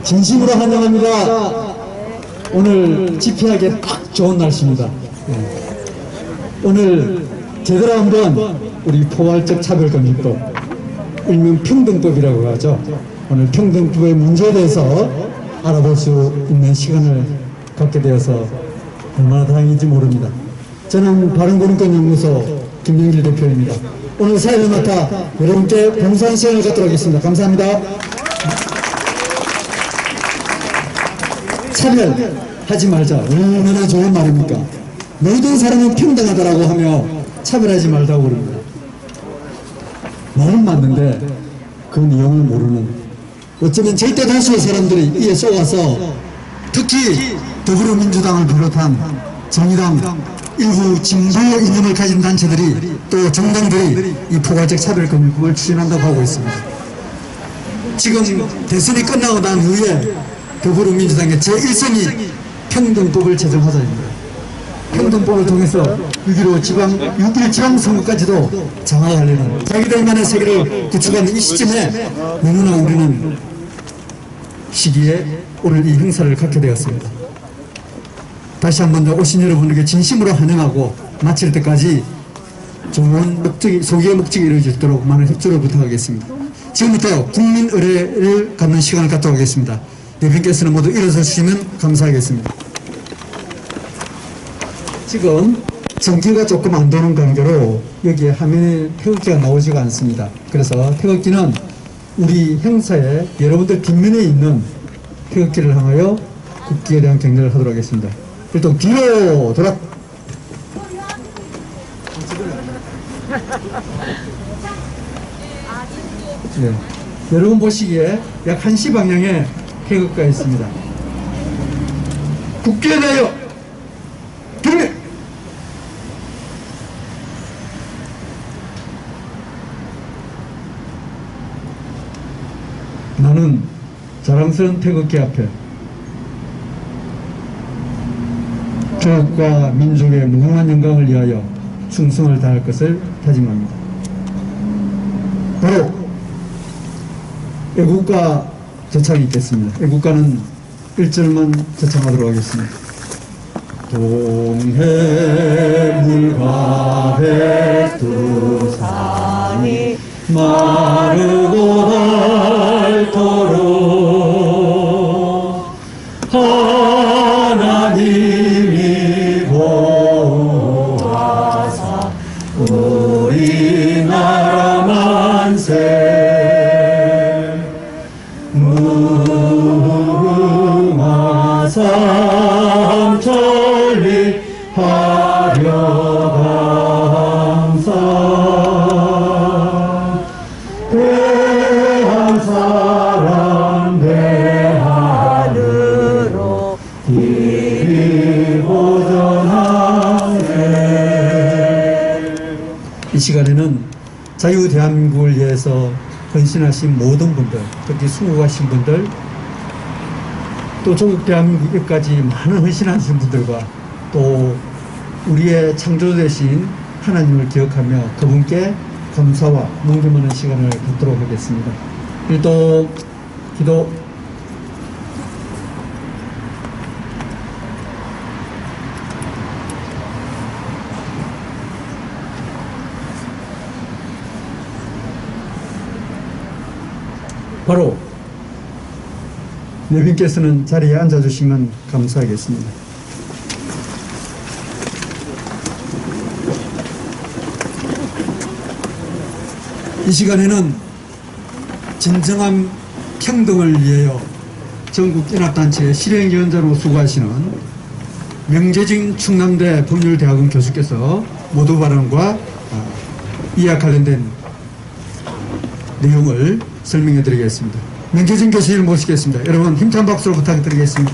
진심으로 환영합니다. 오늘 집회하기에 딱 좋은 날씨입니다. 네. 오늘 제대로 한번 우리 포괄적 차별금융법, 일명 평등법이라고 하죠. 오늘 평등법의 문제에 대해서 알아볼 수 있는 시간을 갖게 되어서 얼마나 다행인지 모릅니다. 저는 바른권익권연구소 김영길 대표입니다. 오늘 사회를 맡아 여러분께 봉사한 시간을 갖도록 하겠습니다. 감사합니다. 차별하지 말자. 얼마나 좋은 말입니까? 모든 사람은 평등하다라고 하며 차별하지 말자고 그럽니다. 말은 맞는데 그 내용을 모르는, 어쩌면 절대 다수의 사람들이 이에 쏘아서 특히 더불어민주당을 비롯한 정의당 일부 진보 이념을 가진 단체들이 또 정당들이 이 포괄적 차별금융법을 추진한다고 하고 있습니다. 지금 대선이 끝나고 난 후에 더불어민주당의 제1선이 평등법을 제정하자입니다. 평등법을 통해서 6.1 지방선거까지도 장악하려는 자기들만의 세계를 구축하는 이 시점에 너무나 우리는 시기에 오늘 이 행사를 갖게 되었습니다. 다시 한번 오신 여러분에게 진심으로 환영하고 마칠 때까지 좋은 목적이, 소기의 목적이 이루어지도록 많은 협조를 부탁하겠습니다. 지금부터 국민 의례를 갖는 시간을 갖도록 하겠습니다. 대표님께서는 모두 일어서 주시면 감사하겠습니다. 지금 전기가 조금 안 도는 관계로 여기에 화면에 태극기가 나오지가 않습니다. 그래서 태극기는 우리 행사에 여러분들 뒷면에 있는 태극기를 향하여 국기에 대한 경례를 하도록 하겠습니다. 일단 뒤로 돌아. 네. 여러분 보시기에 약 1시 방향에 태극기가 있습니다. 국기에 대하여 경례! 나는 자랑스러운 태극기 앞에 조국과 민족의 무궁한 영광을 위하여 충성을 다할 것을 다짐합니다. 바로 애국가 저창이 있겠습니다. 애국가는 1절만 저창하도록 하겠습니다. 동해물과 백두산이 마르고 닳도록 하나님이 보호하사 우리나라 만세 무궁화 삼천리 하려 항상 대한사랑 대하늘로 길이 보전하네. 이 시간에는 자유 대한민국을 위해서 헌신하신 모든 분들, 특히 수고하신 분들, 또 조국 대한민국까지 많은 헌신하신 분들과 또 우리의 창조되신 하나님을 기억하며 그분께 감사와 뭉게하는 시간을 갖도록 하겠습니다. 일도 기도. 바로 여러분께서는 자리에 앉아주시면 감사하겠습니다. 이 시간에는 진정한 평등을 위하여 전국 연합단체의 실행위원장으로 수고하시는 명재진 충남대 법률대학원 교수께서 모두 발언과 이와 관련된 내용을 설명해 드리겠습니다. 명재진 교수님을 모시겠습니다. 여러분 힘찬 박수로 부탁드리겠습니다.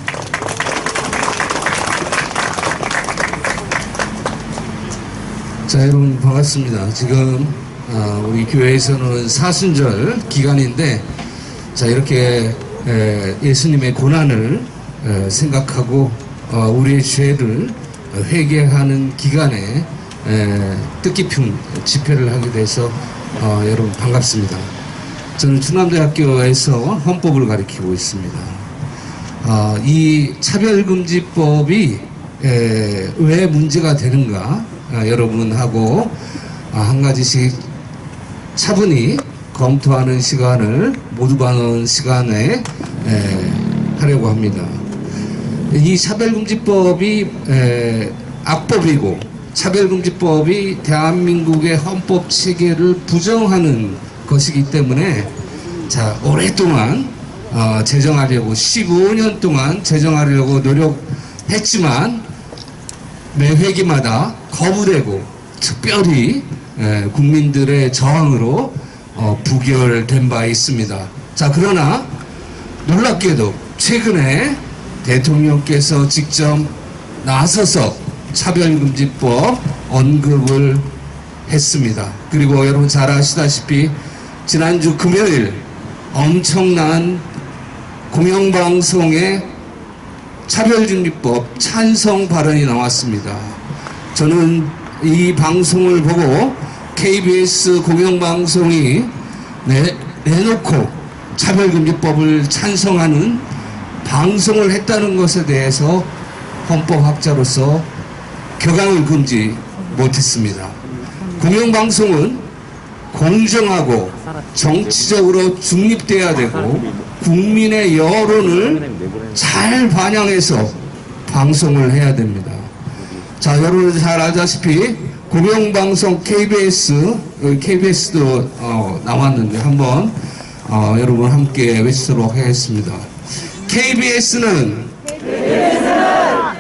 자, 여러분 반갑습니다. 지금 우리 교회에서는 사순절 기간인데, 자, 이렇게 예수님의 고난을 생각하고 우리의 죄를 회개하는 기간에 뜻깊은 집회를 하게 돼서 여러분 반갑습니다. 저는 충남대학교에서 헌법을 가르치고 있습니다. 이 차별금지법이 왜 문제가 되는가 여러분하고 한 가지씩 차분히 검토하는 시간을 모두 가는 시간에 하려고 합니다. 이 차별금지법이 악법이고 차별금지법이 대한민국의 헌법 체계를 부정하는 것이기 때문에 자 오랫동안 제정하려고 15년 동안 제정하려고 노력했지만 매 회기마다 거부되고 특별히 국민들의 저항으로 부결된 바 있습니다. 자 그러나 놀랍게도 최근에 대통령께서 직접 나서서 차별금지법 언급을 했습니다. 그리고 여러분 잘 아시다시피 지난주 금요일 엄청난 공영방송의 차별금지법 찬성 발언이 나왔습니다. 저는 이 방송을 보고 KBS 공영방송이 내놓고 차별금지법을 찬성하는 방송을 했다는 것에 대해서 헌법학자로서 격앙을 금지 못했습니다. 공영방송은 공정하고 정치적으로 중립돼야 되고 국민의 여론을 잘 반영해서 방송을 해야 됩니다. 자, 여러분 잘 알다시피 공영방송 KBS도 나왔는데 한번 여러분 함께 외치도록 하겠습니다. KBS는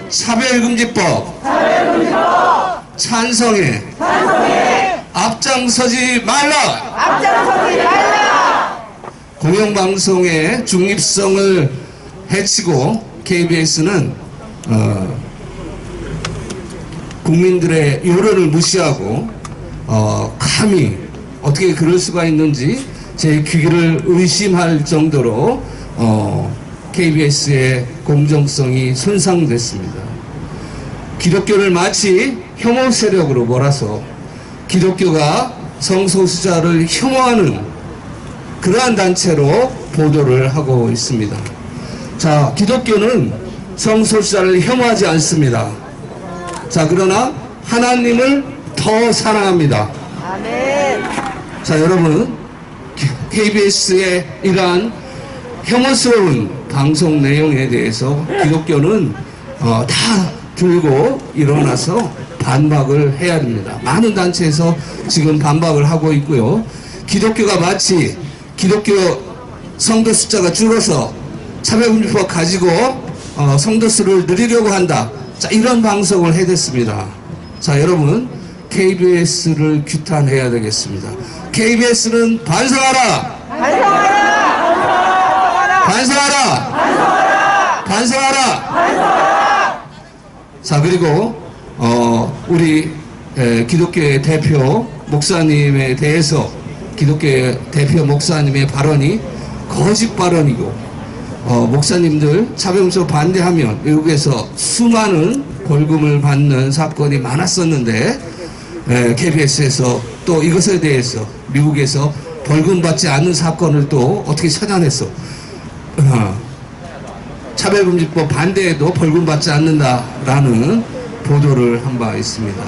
차별금지법 찬성에 앞장서지 말라! 공영방송의 중립성을 해치고 KBS는 국민들의 여론을 무시하고 감히 어떻게 그럴 수가 있는지 제 귀를 의심할 정도로 KBS의 공정성이 손상됐습니다. 기독교를 마치 혐오 세력으로 몰아서 기독교가 성소수자를 혐오하는 그러한 단체로 보도를 하고 있습니다. 자, 기독교는 성소수자를 혐오하지 않습니다. 자, 그러나 하나님을 더 사랑합니다. 아멘. 자, 여러분 KBS의 이러한 혐오스러운 방송 내용에 대해서 기독교는 다 들고 일어나서 반박을 해야 됩니다. 많은 단체에서 지금 반박을 하고 있고요. 기독교가 마치 기독교 성도 숫자가 줄어서 차별금지법 가지고 성도 수를 늘리려고 한다. 자, 이런 방송을 해댔습니다. 자, 여러분 KBS를 규탄해야 되겠습니다. KBS는 반성하라! 반성하라! 자, 그리고 우리 기독교의 대표 목사님에 대해서 기독교의 대표 목사님의 발언이 거짓 발언이고 목사님들 차별금지법 반대하면 외국에서 수많은 벌금을 받는 사건이 많았었는데 KBS에서 또 이것에 대해서 미국에서 벌금 받지 않는 사건을 또 어떻게 찾아냈어? 차별금지법 반대에도 벌금 받지 않는다라는 보도를 한 바 있습니다.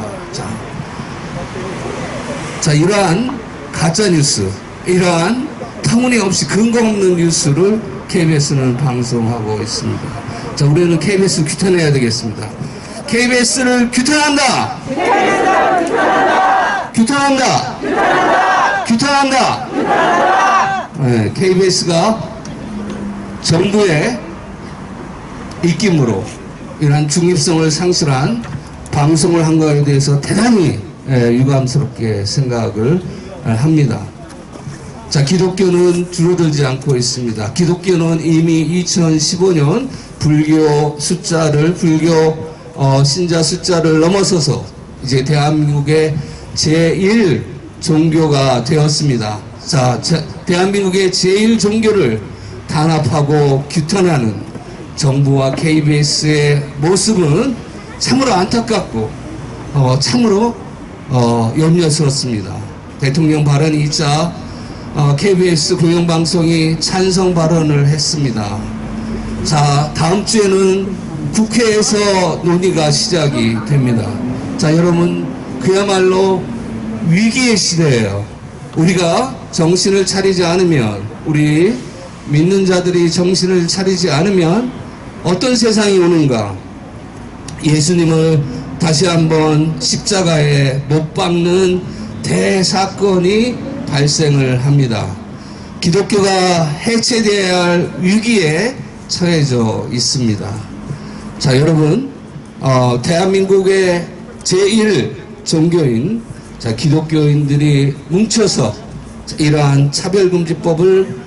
자, 이러한 가짜뉴스, 이러한 터무니없이 근거 없는 뉴스를 KBS는 방송하고 있습니다. 자, 우리는 KBS를 규탄해야 되겠습니다. KBS를 규탄한다! 규탄한다! 네, KBS가 정부의 입김으로 이러한 중립성을 상실한 방송을 한 것에 대해서 대단히 유감스럽게 생각을 합니다. 자, 기독교는 줄어들지 않고 있습니다. 기독교는 이미 2015년 불교 신자 숫자를 넘어서서 이제 대한민국의 제1 종교가 되었습니다. 자, 대한민국의 제1 종교를 단합하고 규탄하는 정부와 KBS의 모습은 참으로 안타깝고 참으로 염려스럽습니다. 대통령 발언이 있자 KBS 공영방송이 찬성 발언을 했습니다. 자, 다음 주에는 국회에서 논의가 시작이 됩니다. 자, 여러분, 그야말로 위기의 시대예요. 우리가 정신을 차리지 않으면, 우리 믿는 자들이 정신을 차리지 않으면 어떤 세상이 오는가? 예수님을 다시 한번 십자가에 못 박는 대사건이 발생을 합니다. 기독교가 해체되어야 할 위기에 처해져 있습니다. 자, 여러분, 대한민국의 제1 종교인 기독교인들이 뭉쳐서 이러한 차별금지법을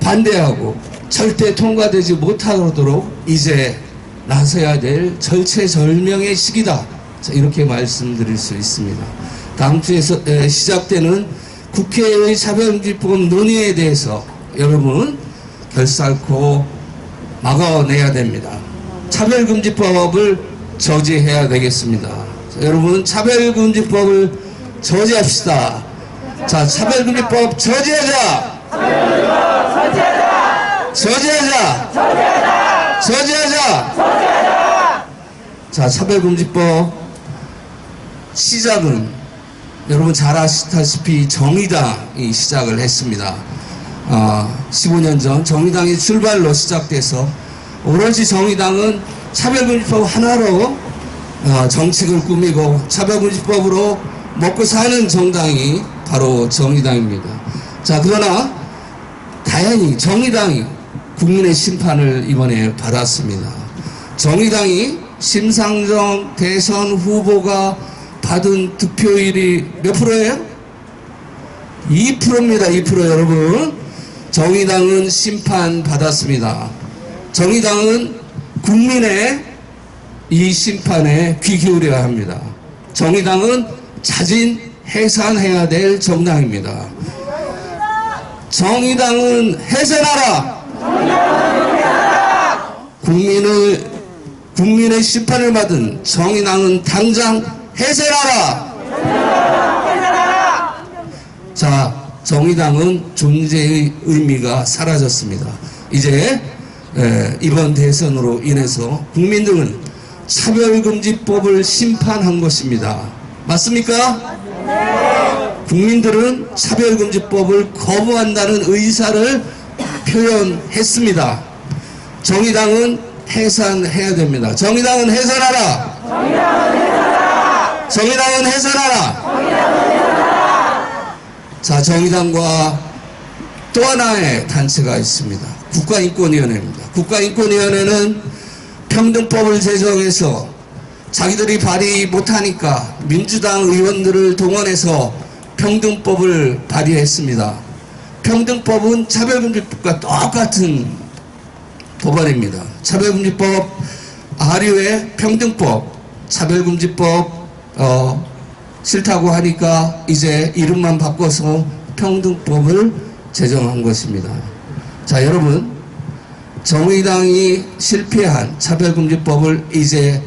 반대하고 절대 통과되지 못하도록 이제 나서야 될 절체절명의 시기다. 자, 이렇게 말씀드릴 수 있습니다. 다음 주에 시작되는 국회의 차별금지법 논의에 대해서 여러분 결사코 막아내야 됩니다. 차별금지법을 저지해야 되겠습니다. 자, 여러분, 차별금지법을 저지합시다. 자, 차별금지법 저지하자! 저지하자! 저지하자! 자, 차별금지법 시작은 여러분 잘 아시다시피 정의당이 시작을 했습니다. 15년 전 정의당의 출발로 시작돼서 오로지 정의당은 차별금지법 하나로 정책을 꾸미고 차별금지법으로 먹고 사는 정당이 바로 정의당입니다. 자, 그러나 다행히 정의당이 국민의 심판을 이번에 받았습니다. 정의당이 심상정 대선 후보가 받은 득표율이 몇 프로예요? 2%입니다. 2% 여러분. 정의당은 심판받았습니다. 정의당은 국민의 이 심판에 귀 기울여야 합니다. 정의당은 자진 해산해야 될 정당입니다. 정의당은 해산하라! 국민의 심판을 받은 정의당은 당장 해산하라! 자, 정의당은 존재의 의미가 사라졌습니다. 이제 이번 대선으로 인해서 국민들은 차별금지법을 심판한 것입니다. 맞습니까? 국민들은 차별금지법을 거부한다는 의사를 표현했습니다. 정의당은 해산해야 됩니다. 정의당은 해산하라! 정의당은 해산하라! 자, 정의당과 또 하나의 단체가 있습니다. 국가인권위원회입니다. 국가인권위원회는 평등법을 제정해서 자기들이 발의 못하니까 민주당 의원들을 동원해서 평등법을 발의했습니다. 평등법은 차별금지법과 똑같은 법안입니다. 차별금지법 아류의 평등법, 차별금지법 싫다고 하니까 이제 이름만 바꿔서 평등법을 제정한 것입니다. 자, 여러분, 정의당이 실패한 차별금지법을 이제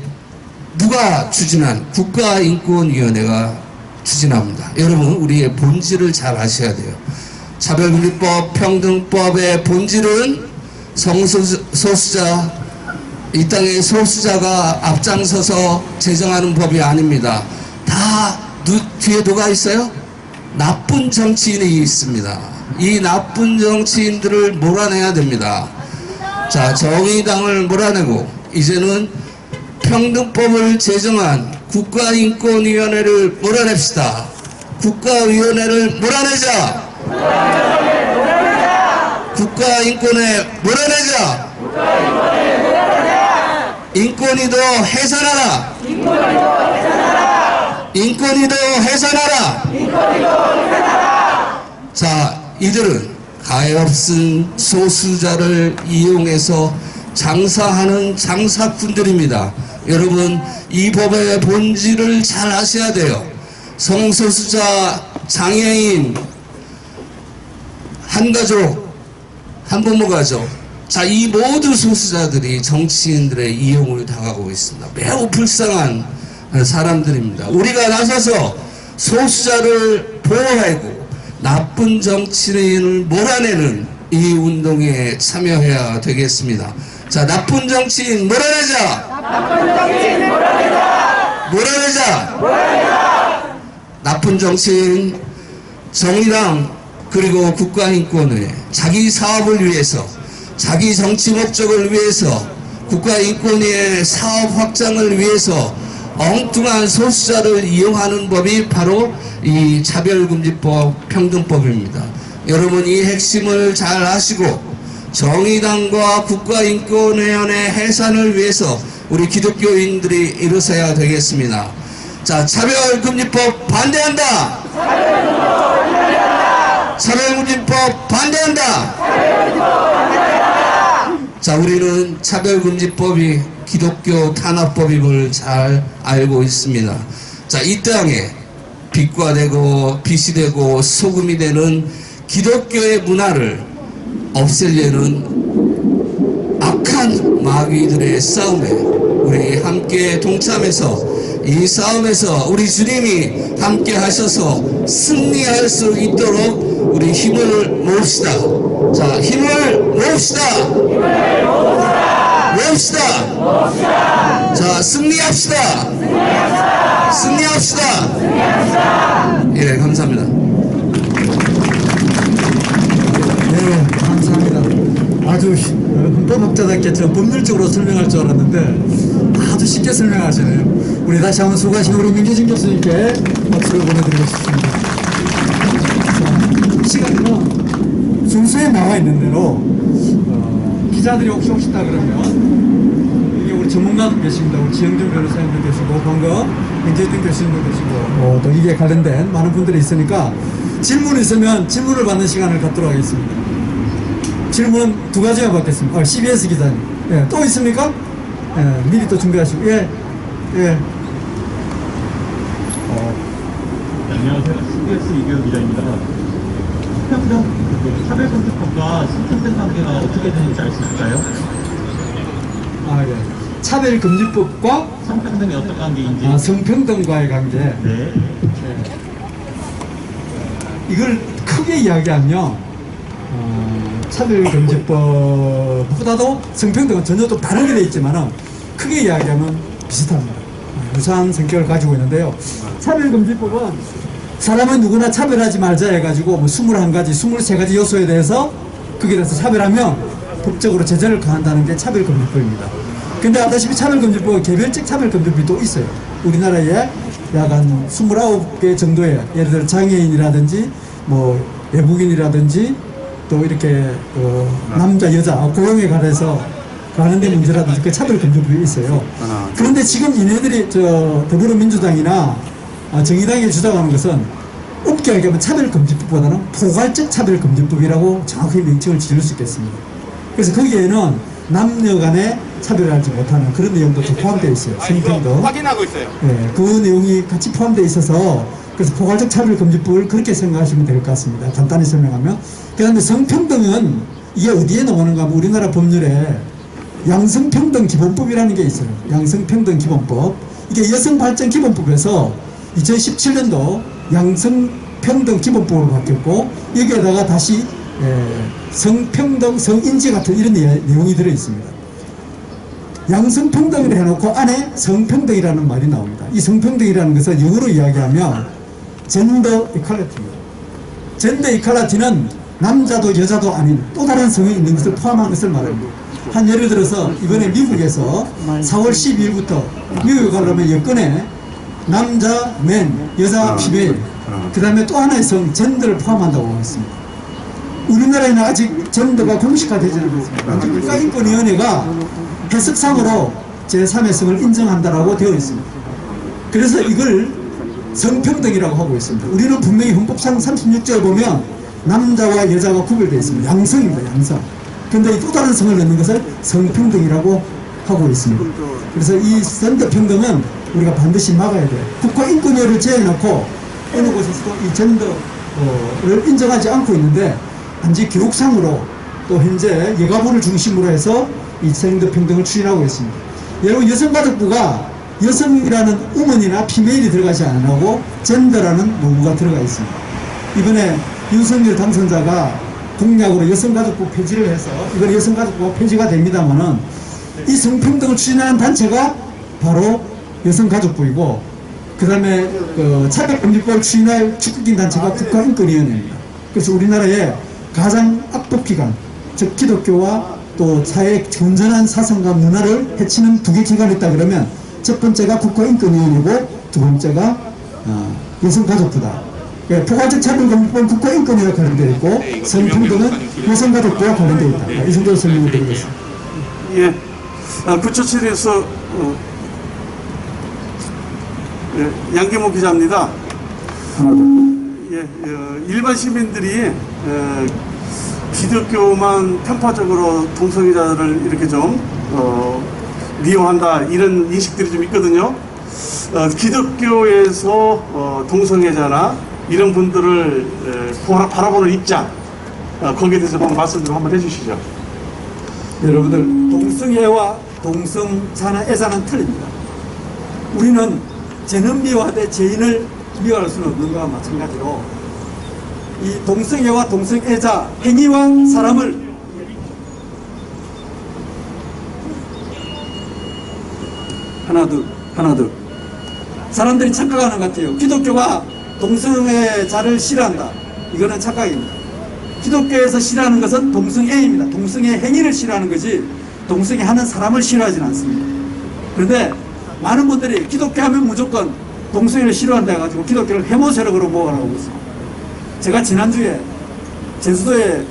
누가 추진한? 국가인권위원회가 추진합니다. 여러분, 우리의 본질을 잘 아셔야 돼요. 차별금지법, 평등법의 본질은 성소수자, 이 땅의 소수자가 앞장서서 제정하는 법이 아닙니다. 다 뒤에 누가 있어요? 나쁜 정치인이 있습니다. 이 나쁜 정치인들을 몰아내야 됩니다. 자, 정의당을 몰아내고 이제는 평등법을 제정한 국가인권위원회를 몰아냅시다. 국가위원회를 몰아내자. 국가인권에 몰아내자. 인권위도 해산하라. 인권위도 해산하라. 자, 이들은 가엾은 소수자를 이용해서 장사하는 장사꾼들입니다. 여러분, 이 법의 본질을 잘 아셔야 돼요. 성소수자, 장애인, 한가족, 한부모 가족, 자, 이 모든 소수자들이 정치인들의 이용을 당하고 있습니다. 매우 불쌍한 사람들입니다. 우리가 나서서 소수자를 보호하고 나쁜 정치인을 몰아내는 이 운동에 참여해야 되겠습니다. 자, 나쁜 정치인 몰아내자! 나쁜 정치인 몰아내자! 몰아내자! 나쁜 정치인 정의당 그리고 국가인권위에 자기 사업을 위해서 자기 정치 목적을 위해서 국가인권위의 사업 확장을 위해서 엉뚱한 소수자를 이용하는 법이 바로 이 차별금지법 평등법입니다. 여러분 이 핵심을 잘 아시고 정의당과 국가인권위원회 해산을 위해서 우리 기독교인들이 일어서야 되겠습니다. 자, 차별금지법 반대한다! 차별금지법 반대한다! 자, 우리는 차별금지법이 기독교 탄압법임을 잘 알고 있습니다. 자, 이 땅에 빛과 되고 빛이 되고 소금이 되는 기독교의 문화를 없애려는 악한 마귀들의 싸움에 우리 함께 동참해서 이 싸움에서 우리 주님이 함께 하셔서 승리할 수 있도록 우리 힘을 모읍시다. 자, 힘을 모읍시다. 모읍시다. 자, 승리합시다. 승리합시다. 예, 감사합니다. 네, 감사합니다. 아주 헌법학자답게 저 법률적으로 설명할 줄 알았는데 아주 쉽게 설명하시네요. 우리 다시 한번 수고하신 우리 민규진 교수님께 박수를 보내드리고 싶습니다. 자, 시간은 순서에 나와 있는 대로 기자들이 혹시 오시다 그러면 여기 우리 전문가도 계십니다. 우리 지영준 변호사님도 계시고 방금 hen재준 교수님도 계시고 또 이게 관련된 많은 분들이 있으니까 질문 있으면 질문을 받는 시간을 갖도록 하겠습니다. 질문 두 가지만 받겠습니다. CBS 기자님. 예, 또 있습니까? 예, 미리 또 준비하시고. 예, 예. 안녕하세요. CBS 이규 기자입니다. 평등 차별금지법과 성평등 관계가 어떻게 되는지 알 수 있을까요? 아, 예. 차별금지법과 성평등이 어떤 관계인지. 성평등과의 관계. 네. 예. 이걸 크게 이야기하면 차별금지법보다도 성평등은 전혀 또 다르게 되어 있지만 크게 이야기하면 비슷합니다. 유사한 성격을 가지고 있는데요. 차별금지법은 사람은 누구나 차별하지 말자 해가지고 뭐 21가지, 23가지 요소에 대해서 거기에 대해서 차별하면 법적으로 제재를 가한다는 게 차별금지법입니다. 근데 아다시피 차별금지법 개별적 차별금지법이 또 있어요. 우리나라에 약 한 29개 정도의 예를 들어 장애인이라든지 뭐 외국인이라든지 또 이렇게 남자 여자 고용에 관해서 관련된 문제라든지 그 차별금지법이 있어요. 그런데 지금 이네들이 더불어민주당이나 정의당이 주장하는 것은 없게 하면 차별금지법보다는 포괄적 차별금지법이라고 정확히 명칭을 지을 수 있겠습니다. 그래서 거기에는 남녀 간에 차별하지 못하는 그런 내용도 좀 포함되어 있어요. 성평등. 확인하고 있어요. 예, 그 내용이 같이 포함되어 있어서 그래서 포괄적 차별금지법을 그렇게 생각하시면 될 것 같습니다. 간단히 설명하면. 그 다음에 성평등은 이게 어디에 나오는가 하면 우리나라 법률에 양성평등 기본법이라는 게 있어요. 양성평등 기본법. 이게 여성발전기본법에서 2017년도 양성평등 기본법으로 바뀌었고 여기에다가 다시 성평등, 성인지 같은 이런 내용이 들어있습니다. 양성평등을 해놓고 안에 성평등이라는 말이 나옵니다. 이 성평등이라는 것은 영어로 이야기하면 젠더 이퀄리티입니다. 젠더 이퀄리티는 남자도 여자도 아닌 또 다른 성이 있는 것을 포함한 것을 말합니다. 한 예를 들어서 이번에 미국에서 4월 12일부터 미국에 가려면 여권에 남자, 맨, 여자, 피메일 그 다음에 또 하나의 성, 젠더를 포함한다고 하고 있습니다. 우리나라에는 아직 젠더가 공식화되지 않았습니다. 국가인권위원회가 해석상으로 제3의 성을 인정한다라고 되어 있습니다. 그래서 이걸 성평등이라고 하고 있습니다. 우리는 분명히 헌법상 36조에 보면 남자와 여자가 구별되어 있습니다. 양성입니다. 양성. 근데 또 다른 성을 넣는 것을 성평등이라고 하고 있습니다. 그래서 이 젠더 평등은 우리가 반드시 막아야 돼요. 국가인권위를 제외해놓고 어느 곳에서도 이 젠더를 인정하지 않고 있는데 단지 교육상으로 또 현재 여가부를 중심으로 해서 이 젠더 평등을 추진하고 있습니다. 여러분 여성가족부가 여성이라는 우먼이나 피메일이 들어가지 않고 젠더라는 문구가 들어가 있습니다. 이번에 윤석열 당선자가 공약으로 여성가족부 폐지를 해서 이건 여성가족부가 폐지가 됩니다만은 이 성평등을 추진하는 단체가 바로 여성가족부이고 그 다음에 그 차별금지법을 추진할 축구인 단체가 국가인권위원회입니다. 그래서 우리나라의 가장 악법기관, 즉 기독교와 또 사회의 건전한 사상과 문화를 해치는 두 개 기관이 있다 그러면 첫 번째가 국가인권위원회고 두 번째가 여성가족부다. 예, 포괄적 차별금지법은 국가인권위와 관련되어 있고 성평등은 여성가족부와 관련되어 있다. 이 정도로 설명을 드리겠습니다. 예, 구초칠에서 양기모 기자입니다. 예, 일반 시민들이 기독교만 편파적으로 동성애자를 이렇게 좀 미워한다 이런 인식들이 좀 있거든요. 기독교에서 동성애자나 이런 분들을 바라보는 입장 거기에 대해서 한번 말씀 좀 한번 해주시죠. 여러분들 동성애와 동성자나 애자는 틀립니다. 우리는 죄는 미워하되 죄인을 미워할 수는 없는 것과 마찬가지로 이 동성애와 동성애자 행위왕 사람을 하나 둘 사람들이 착각하는 것 같아요. 기독교가 동성애자를 싫어한다. 이거는 착각입니다. 기독교에서 싫어하는 것은 동성애입니다. 동성애 행위를 싫어하는 거지 동성애 하는 사람을 싫어하지는 않습니다. 그런데 많은 분들이 기독교 하면 무조건 동성애를 싫어한다 해가지고 기독교를 혐오 세력으로 모아가고 있습니다. 제가 지난주에 제주도에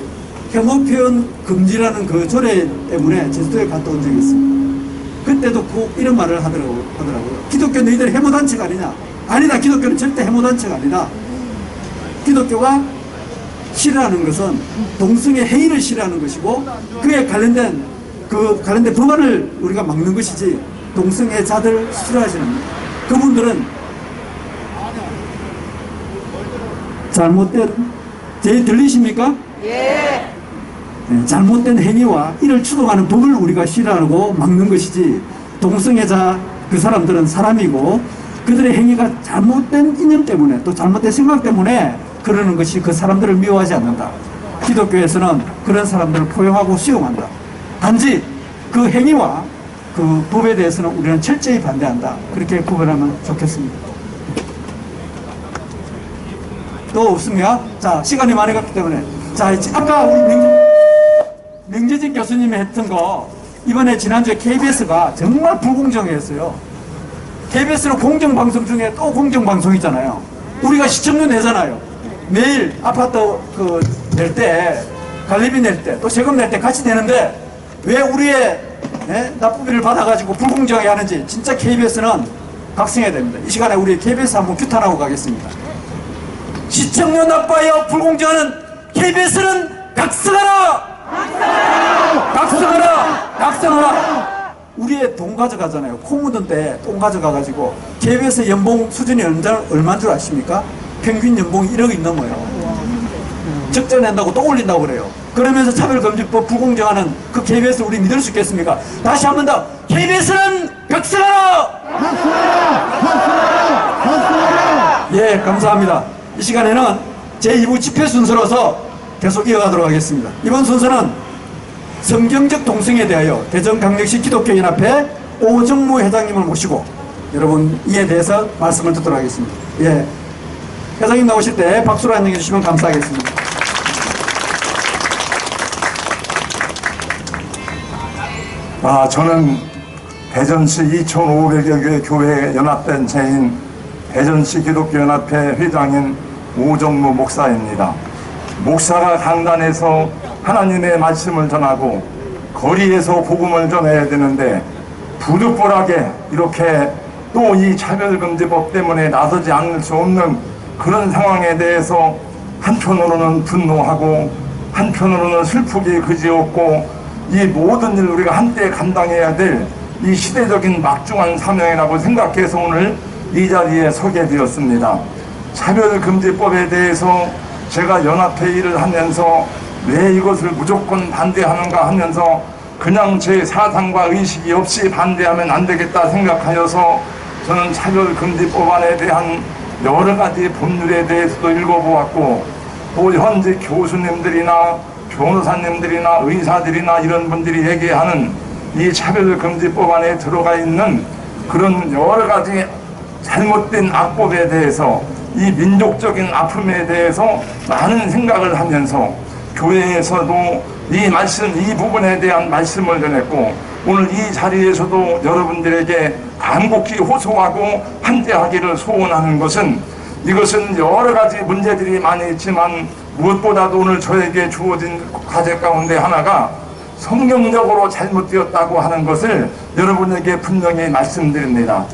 혐오 표현 금지라는 그 조례 때문에 제주도에 갔다 온 적이 있습니다. 그때도 꼭 이런 말을 하더라고요. 기독교 너희들 혐오단체가 아니냐? 아니다. 기독교는 절대 혐오단체가 아니다. 기독교가 싫어하는 것은 동성애 행위를 싫어하는 것이고 그에 관련된 법안을 우리가 막는 것이지 동성애자들 싫어하지는 않습니다. 그분들은 잘못된 제 들리십니까? 예. 네, 잘못된 행위와 이를 추동하는 법을 우리가 싫어하고 막는 것이지 동성애자 그 사람들은 사람이고 그들의 행위가 잘못된 이념 때문에 또 잘못된 생각 때문에 그러는 것이 그 사람들을 미워하지 않는다. 기독교에서는 그런 사람들을 포용하고 수용한다. 단지 그 행위와 그 법에 대해서는 우리는 철저히 반대한다. 그렇게 구별하면 좋겠습니다. 또 없습니까? 자, 시간이 많이 갔기 때문에. 자, 아까 우리 명재진 교수님이 했던 거 이번에 지난주에 KBS가 정말 불공정했어요. KBS는 공정방송 중에 또 공정방송이잖아요. 우리가 시청료 내잖아요. 매일 아파트 낼 때, 관리비 낼 때, 또 세금 낼 때 같이 내는데 왜 우리의 납부비를 받아가지고 불공정하게 하는지 진짜 KBS는 각성해야 됩니다. 이 시간에 우리 KBS 한번 규탄하고 가겠습니다. 시청료 나빠요 불공정하는 KBS는 각성하라! 각성하라! 우리의 돈 가져가잖아요. 코 묻은 때 돈 가져가가지고 KBS 연봉 수준이 얼마인 줄 아십니까? 평균 연봉이 1억이 넘어요. 적자 낸다고 또 올린다고 그래요. 그러면서 차별금지법 불공정하는 그 KBS 우리 믿을 수 있겠습니까? 다시 한 번 더 KBS는 각성하라! 예, 감사합니다. 이 시간에는 제2부 집회 순서로서 계속 이어가도록 하겠습니다. 이번 순서는 성경적 동성애에 대하여 대전광역시 기독교연합회 오정무 회장님을 모시고 여러분 이에 대해서 말씀을 듣도록 하겠습니다. 예, 회장님 나오실 때 박수로 안녕해 주시면 감사하겠습니다. 저는 대전시 2,500여 개 교회에 연합된 제인 대전시 기독교연합회 회장인 오정무 목사입니다. 목사가 강단에서 하나님의 말씀을 전하고 거리에서 복음을 전해야 되는데 부득불하게 이렇게 또 이 차별금지법 때문에 나서지 않을 수 없는 그런 상황에 대해서 한편으로는 분노하고 한편으로는 슬프기 그지없고 이 모든 일 우리가 한때 감당해야 될 이 시대적인 막중한 사명이라고 생각해서 오늘 이 자리에 서게 되었습니다. 차별금지법에 대해서 제가 연합회 일을 하면서 왜 이것을 무조건 반대하는가 하면서 그냥 제 사상과 의식이 없이 반대하면 안 되겠다 생각하여서 저는 차별금지법안에 대한 여러 가지 법률에 대해서도 읽어보았고 또 현지 교수님들이나 변호사님들이나 의사들이나 이런 분들이 얘기하는 이 차별금지법 안에 들어가 있는 그런 여러 가지 잘못된 악법에 대해서, 이 민족적인 아픔에 대해서 많은 생각을 하면서 교회에서도 이 말씀, 이 부분에 대한 말씀을 전했고, 오늘 이 자리에서도 여러분들에게 간곡히 호소하고 함께하기를 소원하는 것은, 이것은 여러 가지 문제들이 많이 있지만 무엇보다도 오늘 저에게 주어진 과제 가운데 하나가 성경적으로 잘못되었다고 하는 것을 여러분에게 분명히 말씀드립니다.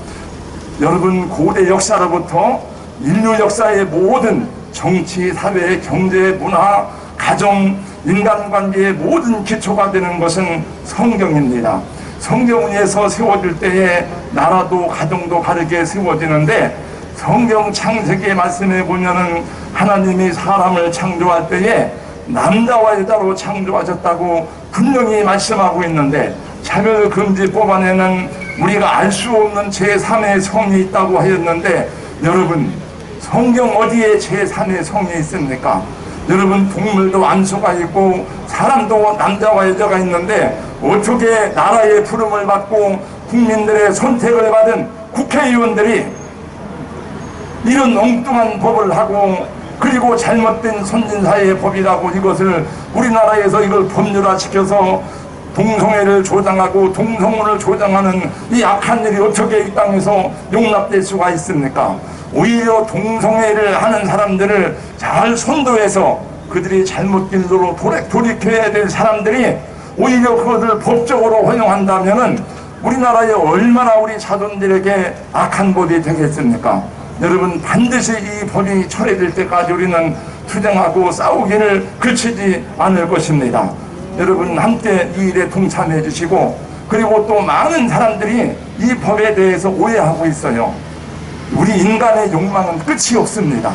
여러분, 고대 역사로부터 인류 역사의 모든 정치, 사회, 경제, 문화, 가정, 인간관계의 모든 기초가 되는 것은 성경입니다. 성경 위에서 세워질 때에 나라도 가정도 바르게 세워지는데, 성경 창세기의 말씀에 보면은 하나님이 사람을 창조할 때에 남자와 여자로 창조하셨다고 분명히 말씀하고 있는데, 차별금지법 안에는 우리가 알 수 없는 제3의 성이 있다고 하였는데, 여러분, 성경 어디에 제3의 성이 있습니까? 여러분, 동물도 안수가 있고 사람도 남자와 여자가 있는데, 어떻게 나라의 부름을 받고 국민들의 선택을 받은 국회의원들이 이런 엉뚱한 법을 하고, 그리고 잘못된 선진사회의 법이라고 이것을 우리나라에서 이걸 법률화시켜서 동성애를 조장하고 동성혼을 조장하는 이 악한 일이 어떻게 이 땅에서 용납될 수가 있습니까? 오히려 동성애를 하는 사람들을 잘 선도해서 그들이 잘못 길로 돌이켜야 될 사람들이 오히려 그것을 법적으로 허용한다면은 우리나라에 얼마나 우리 자손들에게 악한 법이 되겠습니까? 여러분, 반드시 이 법이 철회될 때까지 우리는 투쟁하고 싸우기를 그치지 않을 것입니다. 여러분, 함께 이 일에 동참해 주시고, 그리고 또 많은 사람들이 이 법에 대해서 오해하고 있어요. 우리 인간의 욕망은 끝이 없습니다.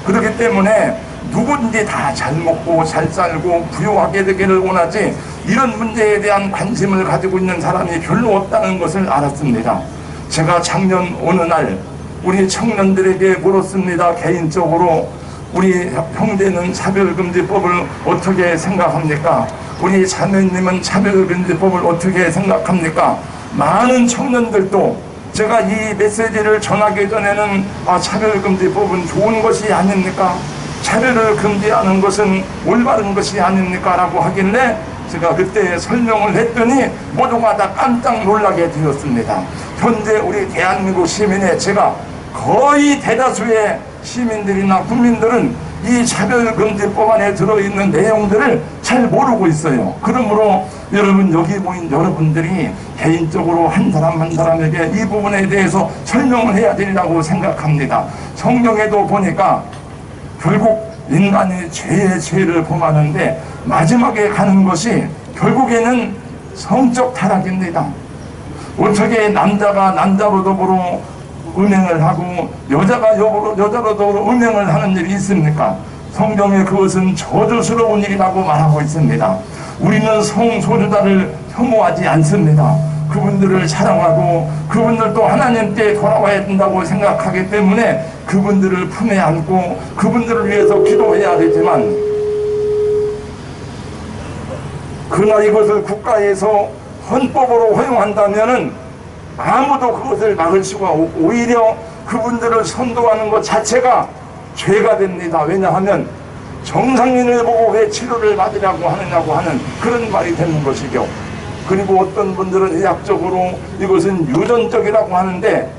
그렇기 때문에 누구든지 다 잘 먹고 잘 살고 부유하게 되기를 원하지, 이런 문제에 대한 관심을 가지고 있는 사람이 별로 없다는 것을 알았습니다. 제가 작년 어느 날 우리 청년들에게 물었습니다. 개인적으로 우리 형제는 차별금지법을 어떻게 생각합니까? 우리 자매님은 차별금지법을 어떻게 생각합니까? 많은 청년들도 제가 이 메시지를 전하기 전에는 차별금지법은 좋은 것이 아닙니까? 차별을 금지하는 것은 올바른 것이 아닙니까? 라고 하길래 제가 그때 설명을 했더니 모두가 다 깜짝 놀라게 되었습니다. 현재 우리 대한민국 시민의 제가 거의 대다수의 시민들이나 국민들은 이 차별금지법 안에 들어있는 내용들을 잘 모르고 있어요. 그러므로 여러분, 여기 모인 여러분들이 개인적으로 한 사람 한 사람에게 이 부분에 대해서 설명을 해야 된다고 생각합니다. 성경에도 보니까 결국 인간이 죄를 범하는데 마지막에 가는 것이 결국에는 성적 타락입니다. 어떻게 남자가 남자로 더불어 음행을 하고 여자가 여자로 더불어 음행을 하는 일이 있습니까? 성경에 그것은 저주스러운 일이라고 말하고 있습니다. 우리는 성소유자를 혐오하지 않습니다. 그분들을 사랑하고 그분들도 하나님께 돌아와야 된다고 생각하기 때문에 그분들을 품에 안고 그분들을 위해서 기도해야 되지만, 그러나 이것을 국가에서 헌법으로 허용한다면은 아무도 그것을 막을 수가 없고 오히려 그분들을 선도하는 것 자체가 죄가 됩니다. 왜냐하면 정상인을 보고 왜 치료를 받으려고 하느냐고 하는 그런 말이 되는 것이죠. 그리고 어떤 분들은 의학적으로 이것은 유전적이라고 하는데,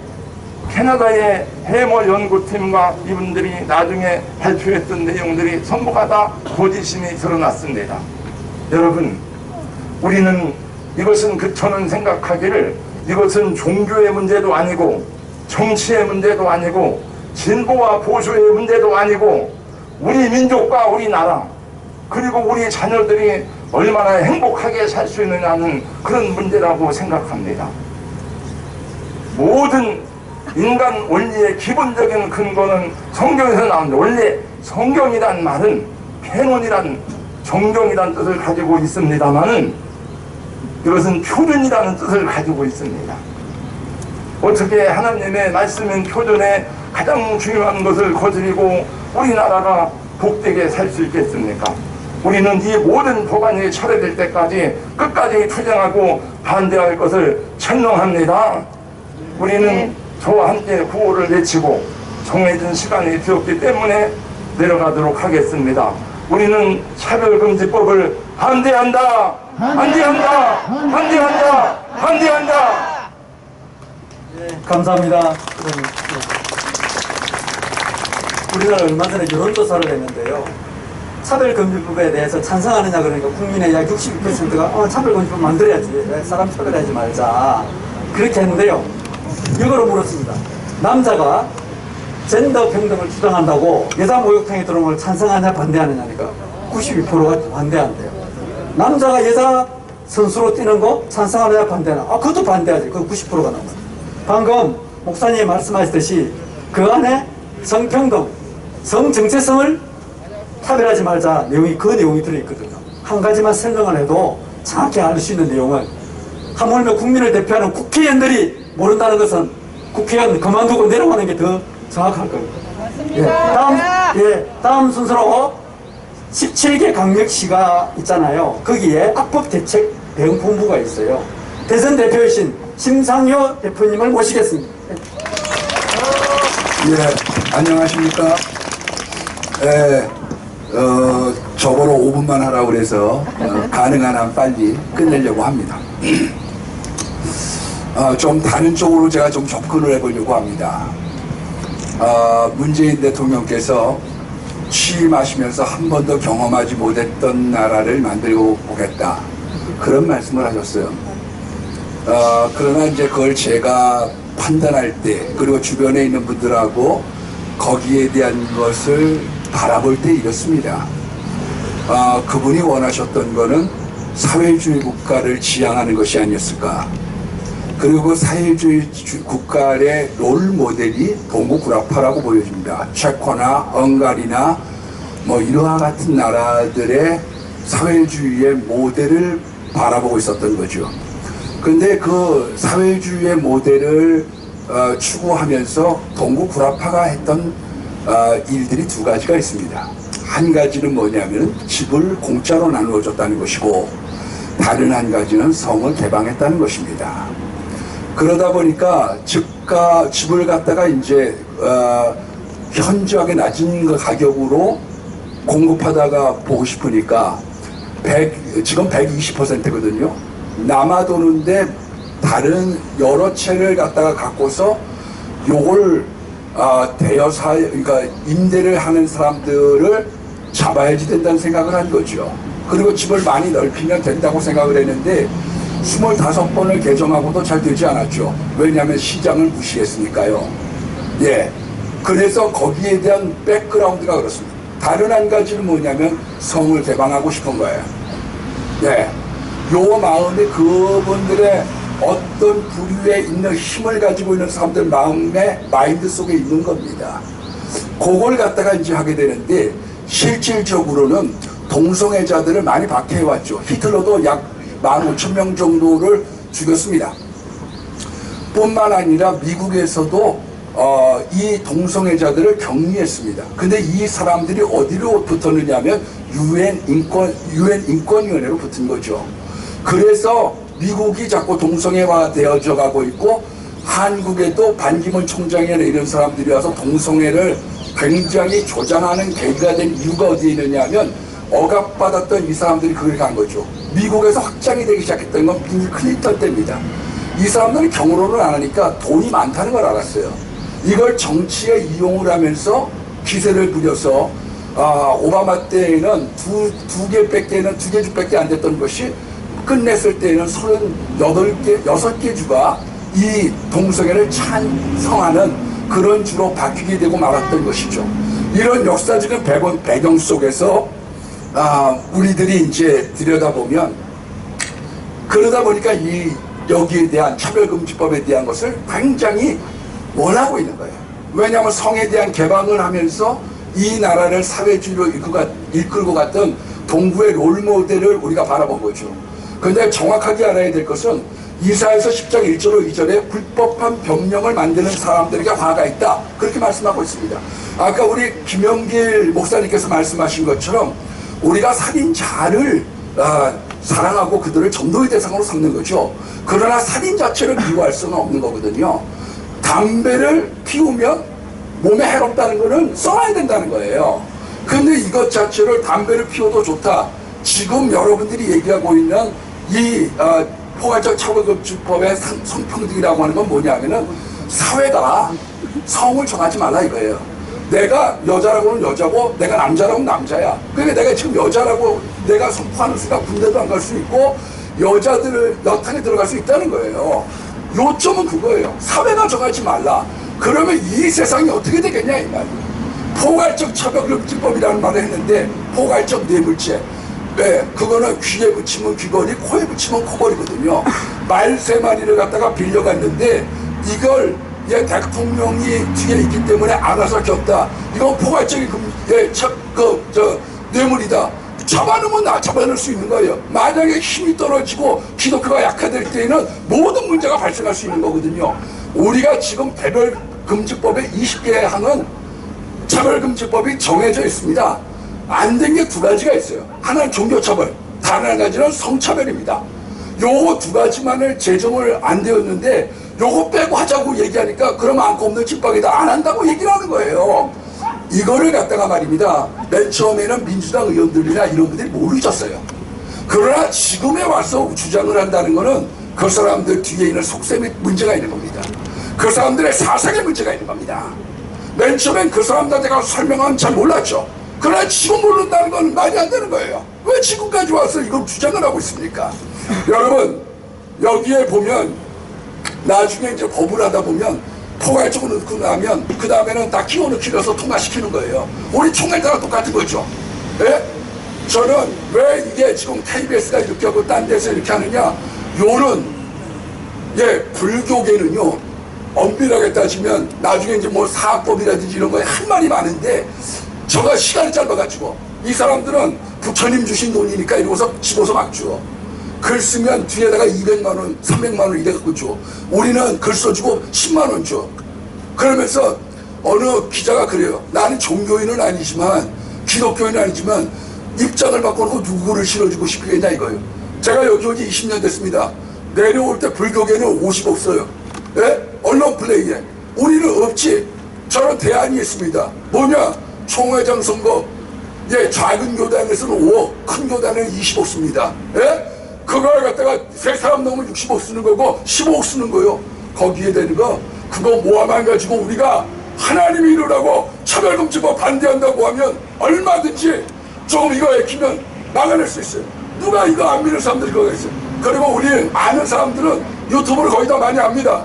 캐나다의 해머 연구팀과 이분들이 나중에 발표했던 내용들이 전부가 다 거짓임이 드러났습니다. 여러분, 우리는 이것은 저는 생각하기를 이것은 종교의 문제도 아니고 정치의 문제도 아니고 진보와 보수의 문제도 아니고 우리 민족과 우리 나라 그리고 우리 자녀들이 얼마나 행복하게 살 수 있느냐는 그런 문제라고 생각합니다. 모든 인간 원리의 기본적인 근거는 성경에서 나옵니다. 원래 성경이란 말은 캐논이란 정경이란 뜻을 가지고 있습니다만은 이것은 표준이라는 뜻을 가지고 있습니다. 어떻게 하나님의 말씀인 표준에 가장 중요한 것을 거스리고 우리나라가 복되게 살 수 있겠습니까? 우리는 이 모든 법안이 철회될 때까지 끝까지 투쟁하고 반대할 것을 천명합니다. 우리는 저와 함께 구호를 외치고 정해진 시간이 되었기 때문에 내려가도록 하겠습니다. 우리는 차별금지법을 반대한다! 반대한다! 반대한다! 반대한다! 감사합니다. 우리가 얼마 전에 여론조사를 했는데요. 차별금지법에 대해서 찬성하느냐 그러니까 국민의 약 62%가 차별금지법 만들어야지. 사람 차별하지 말자. 그렇게 했는데요. 이거로 물었습니다. 남자가 젠더 평등을 주장한다고 여자 목욕탕에 들어오는 걸 찬성하냐 반대하느냐니까 92%가 반대한대요. 남자가 여자 선수로 뛰는 거 찬성하느냐 반대하냐. 그것도 반대하지. 그거 90%가 넘어요. 방금 목사님이 말씀하셨듯이 그 안에 성평등, 성정체성을 차별하지 말자 그 내용이 들어있거든요. 한 가지만 설명을 해도 정확히 알 수 있는 내용은 하물며 국민을 대표하는 국회의원들이 모른다는 것은 국회의원 그만두고 내려가는 게 더 정확할 겁니다. 다음 순서로 17개 강력시가 있잖아요. 거기에 악법대책 대응본부가 있어요. 대선 대표이신 심상효 대표님을 모시겠습니다. 예, 안녕하십니까. 저보러 5분만 하라고 그래서 가능한 한 빨리 끝내려고 합니다. 좀 다른 쪽으로 제가 좀 접근을 해보려고 합니다. 문재인 대통령께서 취임하시면서 한 번도 경험하지 못했던 나라를 만들고 보겠다, 그런 말씀을 하셨어요. 그러나 이제 그걸 제가 판단할 때, 그리고 주변에 있는 분들하고 거기에 대한 것을 바라볼 때 이렇습니다. 그분이 원하셨던 거는 사회주의 국가를 지향하는 것이 아니었을까. 그리고 사회주의 국가의 롤 모델이 동구 구라파라고 보여집니다. 체코나 헝가리나 뭐 이러한 같은 나라들의 사회주의의 모델을 바라보고 있었던 거죠. 근데 그 사회주의의 모델을 추구하면서 동구 구라파가 했던 일들이 두 가지가 있습니다. 한 가지는 뭐냐면 집을 공짜로 나누어줬다는 것이고, 다른 한 가지는 성을 개방했다는 것입니다. 그러다 보니까 집을 갖다가 이제 현저하게 낮은 가격으로 공급하다가 보고 싶으니까 지금 120%거든요. 남아도는데 다른 여러 채를 갖다가 갖고서 요걸 그러니까 임대를 하는 사람들을 잡아야지 된다는 생각을 한 거죠. 그리고 집을 많이 넓히면 된다고 생각을 했는데 25번을 개정하고도 잘 되지 않았죠. 왜냐하면 시장을 무시했으니까요. 예. 그래서 거기에 대한 백그라운드가 그렇습니다. 다른 한 가지는 뭐냐면 성을 개방하고 싶은 거예요. 예. 요 마음이 그분들의 어떤 부류에 있는 힘을 가지고 있는 사람들 마음의 마인드 속에 있는 겁니다. 그걸 갖다가 이제 하게 되는데, 실질적으로는 동성애자들을 많이 박해해왔죠. 히틀러도 약 15,000명 정도를 죽였습니다. 뿐만 아니라 미국에서도 이 동성애자들을 격리했습니다. 근데 이 사람들이 어디로 붙었느냐면 유엔 인권위원회로 붙은 거죠. 그래서 미국이 자꾸 동성애화 되어져 가고 있고, 한국에도 반기문 총장이나 이런 사람들이 와서 동성애를 굉장히 조장하는 계기가 된 이유가 어디에 있느냐 하면, 억압받았던 이 사람들이 그걸 간 거죠. 미국에서 확장이 되기 시작했던 건 빌 클린턴 때입니다. 이 사람들이 경호를 안 하니까 돈이 많다는 걸 알았어요. 이걸 정치에 이용을 하면서 기세를 부려서 오바마 때에는 두 개 주밖에 안 됐던 것이 끝냈을 때에는 6개 주가 이 동성애를 찬성하는 그런 주로 바뀌게 되고 말았던 것이죠. 이런 역사적인 배경 속에서 우리들이 이제 들여다보면, 그러다 보니까 여기에 대한 차별금지법에 대한 것을 굉장히 원하고 있는 거예요. 왜냐하면 성에 대한 개방을 하면서 이 나라를 사회주의로 이끌고 갔던 동구의 롤모델을 우리가 바라본 거죠. 그런데 정확하게 알아야 될 것은 이사야서 10장 1절로 2절에 불법한 병령을 만드는 사람들에게 화가 있다, 그렇게 말씀하고 있습니다. 아까 우리 김영길 목사님께서 말씀하신 것처럼 우리가 살인자를 사랑하고 그들을 전도의 대상으로 삼는 거죠. 그러나 살인 자체를 비호할 수는 없는 거거든요. 담배를 피우면 몸에 해롭다는 거는 써야 된다는 거예요. 근데 이것 자체를 담배를 피워도 좋다. 지금 여러분들이 얘기하고 있는 이 포괄적 처벌금지법의 성평등이라고 하는 건 뭐냐면은 사회가 성을 정하지 말라 이거예요. 내가 여자라고는 여자고 내가 남자라고는 남자야. 그러니까 내가 지금 여자라고 내가 선포하는 순간 군대도 안 갈 수 있고 여자들을 여탕에 들어갈 수 있다는 거예요. 요점은 그거예요. 사회가 정하지 말라. 그러면 이 세상이 어떻게 되겠냐 이 말이에요. 포괄적 처벌금지법이라는 말을 했는데 포괄적 뇌물죄. 네, 그거는 귀에 붙이면 귀걸이, 코에 붙이면 코걸이거든요. 말 3마리를 갖다가 빌려갔는데 이걸 대통령이 뒤에 있기 때문에 알아서 겼다. 이건 포괄적인 뇌물이다. 잡아놓으면 잡아놓을 수 있는 거예요. 만약에 힘이 떨어지고 기독교가 약화될 때에는 모든 문제가 발생할 수 있는 거거든요. 우리가 지금 개별금지법에 20개 항은 차별금지법이 정해져 있습니다. 안 된 게 2가지가 있어요. 하나는 종교차별, 다른 한 가지는 성차별입니다. 요거 2가지만을 제정을 안 되었는데 요거 빼고 하자고 얘기하니까 그러면 안고 없는 찐빵이다 안 한다고 얘기를 하는 거예요. 이거를 갖다가 말입니다. 맨 처음에는 민주당 의원들이나 이런 분들이 모르셨어요. 그러나 지금에 와서 주장을 한다는 거는 그 사람들 뒤에 있는 속셈에 문제가 있는 겁니다. 그 사람들의 사상에 문제가 있는 겁니다. 맨 처음엔 그 사람들한테 가서 설명하면 잘 몰랐죠. 그러나 지금 모른다는 건 말이 안 되는 거예요. 왜 지금까지 와서 이걸 주장을 하고 있습니까? 여러분 여기에 보면 나중에 이제 법을 하다 보면 포괄적으로 넣고 나면 그 다음에는 다 끼워넣기려서 통과시키는 거예요. 우리 총회 때랑 똑같은 거죠. 예? 저는 왜 이게 지금 KBS가 이렇게 하고 딴 데서 이렇게 하느냐. 요는 불교계는요 엄밀하게 따지면 나중에 이제 뭐 사학법이라든지 이런 거에 할 말이 많은데 저가 시간이 짧아가지고 이 사람들은 부처님 주신 돈이니까 이러고서 집어서 막 줘. 글 쓰면 뒤에다가 200만원, 300만원 이래갖고 줘. 우리는 글 써주고 10만원 줘. 그러면서 어느 기자가 그래요. 나는 종교인은 아니지만 기독교인은 아니지만 입장을 바꿔놓고 누구를 실어주고 싶겠냐 이거예요. 제가 여기 온 지 20년 됐습니다. 내려올 때 불교계는 50 없어요. 예? 언론 플레이에. 우리는 없지. 저는 대안이 있습니다. 뭐냐? 총회장 선거. 작은 교단에서는 5억, 큰 교단에는 20억 씁니다. 예? 그걸 갖다가 3사람 넘으면 60억 쓰는 거고 15억 쓰는 거요. 거기에 되는 거 그거 모아만 가지고 우리가 하나님이 이루라고 차별금지법 반대한다고 하면 얼마든지 조금 이거 애키면 막아낼 수 있어요. 누가 이거 안 믿는 사람들이 거기 있어요. 그리고 우리 아는 사람들은 유튜브를 거의 다 많이 압니다.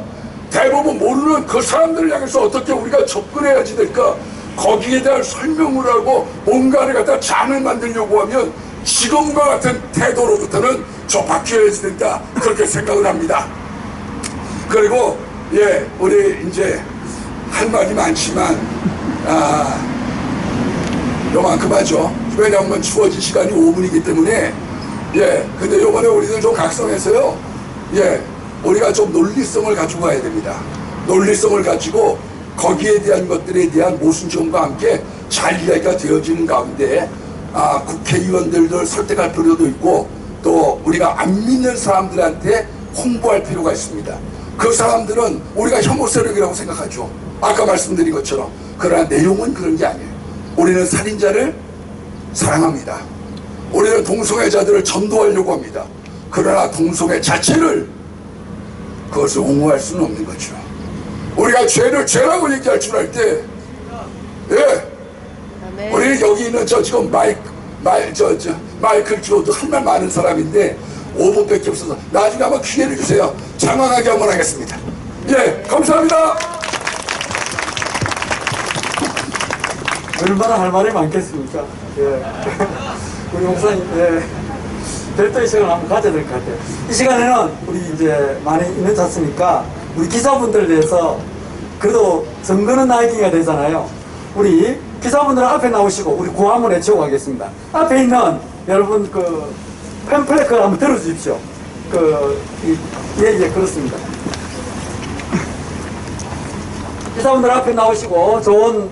대부분 모르는 그 사람들을 향해서 어떻게 우리가 접근해야지 될까 거기에 대한 설명을 하고 뭔가를 갖다 잔을 만들려고 하면 지금과 같은 태도로부터는 좀 바뀌어야 된다 그렇게 생각을 합니다. 그리고 우리 이제 할 말이 많지만 요만큼 하죠. 왜냐하면 주어진 시간이 5분이기 때문에 근데 요번에 우리들 좀 각성해서요 우리가 좀 논리성을 가지고 가야 됩니다. 논리성을 가지고 거기에 대한 것들에 대한 모순점과 함께 잘 이야기가 되어지는 가운데 국회의원들을 설득할 필요도 있고 또 우리가 안 믿는 사람들한테 홍보할 필요가 있습니다. 그 사람들은 우리가 혐오 세력이라고 생각하죠. 아까 말씀드린 것처럼. 그러나 내용은 그런 게 아니에요. 우리는 살인자를 사랑합니다. 우리는 동성애자들을 전도하려고 합니다. 그러나 동성애 자체를 그것을 옹호할 수는 없는 거죠. 우리가 죄를 죄라고 얘기할 줄 알 때 우리 여기 있는 지금 마이클 주어도 할 말 많은 사람인데 5분밖에 없어서 나중에 한번 기회를 주세요. 장황하게 한번 하겠습니다. 감사합니다. 얼마나 할 말이 많겠습니까? 우리 목사님, 별도의 시간을 한번 가져야 될 것 같아요. 이 시간에는 우리 이제 많이 있는 잤으니까 우리 기사분들에 대해서 그래도 선거는 나이기가 되잖아요. 우리 기사분들은 앞에 나오시고 우리 구호 한번 외치고 가겠습니다. 앞에 있는 여러분 그 팸플렛을 한번 들어주십시오. 그렇습니다. 기사분들 앞에 나오시고 좋은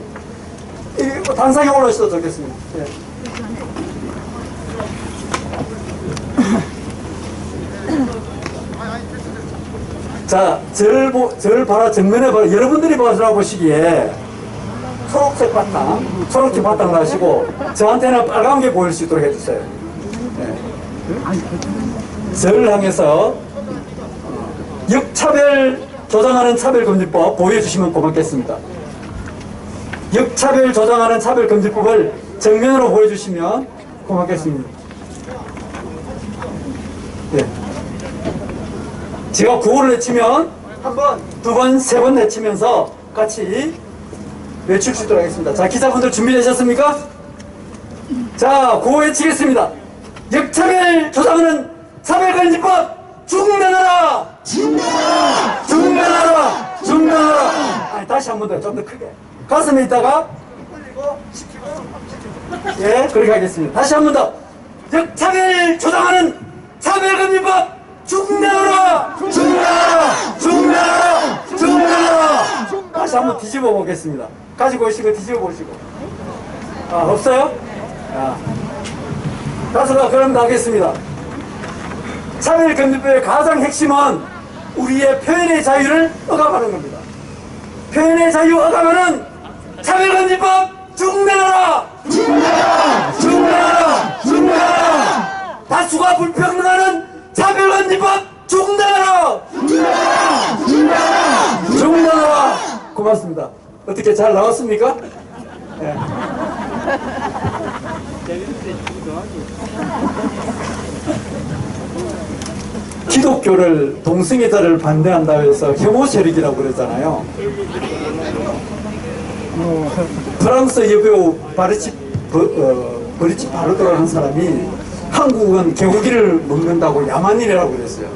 단상에 올라오셔도 좋겠습니다. 자, 절 바로 정면에 바로 여러분들이 보시기에 초록색 바탕, 초록색 바탕 나시고 저한테는 빨간 게 보일 수 있도록 해주세요. 네. 절 향해서 역차별 조장하는 차별금지법 보여주시면 고맙겠습니다. 역차별 조장하는 차별금지법을 정면으로 보여주시면 고맙겠습니다. 네. 제가 구호를 외치면 한 번, 두 번, 세 번 외치면서 같이 외칠 수 있도록 하겠습니다. 자, 기자분들 준비되셨습니까? 자, 구호 외치겠습니다. 역차별 조장하는 차별금지법 중단하라! 중단하라! 중단하라! 중단하라! 아니, 다시 한 번 더, 좀 더 크게. 가슴에 있다가 올리고 시키고 예, 그렇게 하겠습니다. 다시 한 번 더. 역차별 조장하는 차별금지법 중단하라! 중단하라! 중단하라! 중단하라! 다시 한번 뒤집어 보겠습니다. 가지고 오시고 뒤집어 보시고. 아, 없어요? 아. 다섯 그럼 나가겠습니다. 차별금지법의 가장 핵심은 우리의 표현의 자유를 억압하는 겁니다. 표현의 자유 억압하는 차별금지법 중단하라! 중단하라! 중단하라! 중단하라! 다수가 불평등하는 차별금지법 중단하라! 중단하라! 중단하라! 중단하라! 고맙습니다. 어떻게 잘 나왔습니까? 네. 기독교를 동성애자를 반대한다고 해서 혐오 세력이라고 그러잖아요. 프랑스 여배우 버리치 바르도라는 사람이 한국은 개고기를 먹는다고 야만인이라고 그랬어요.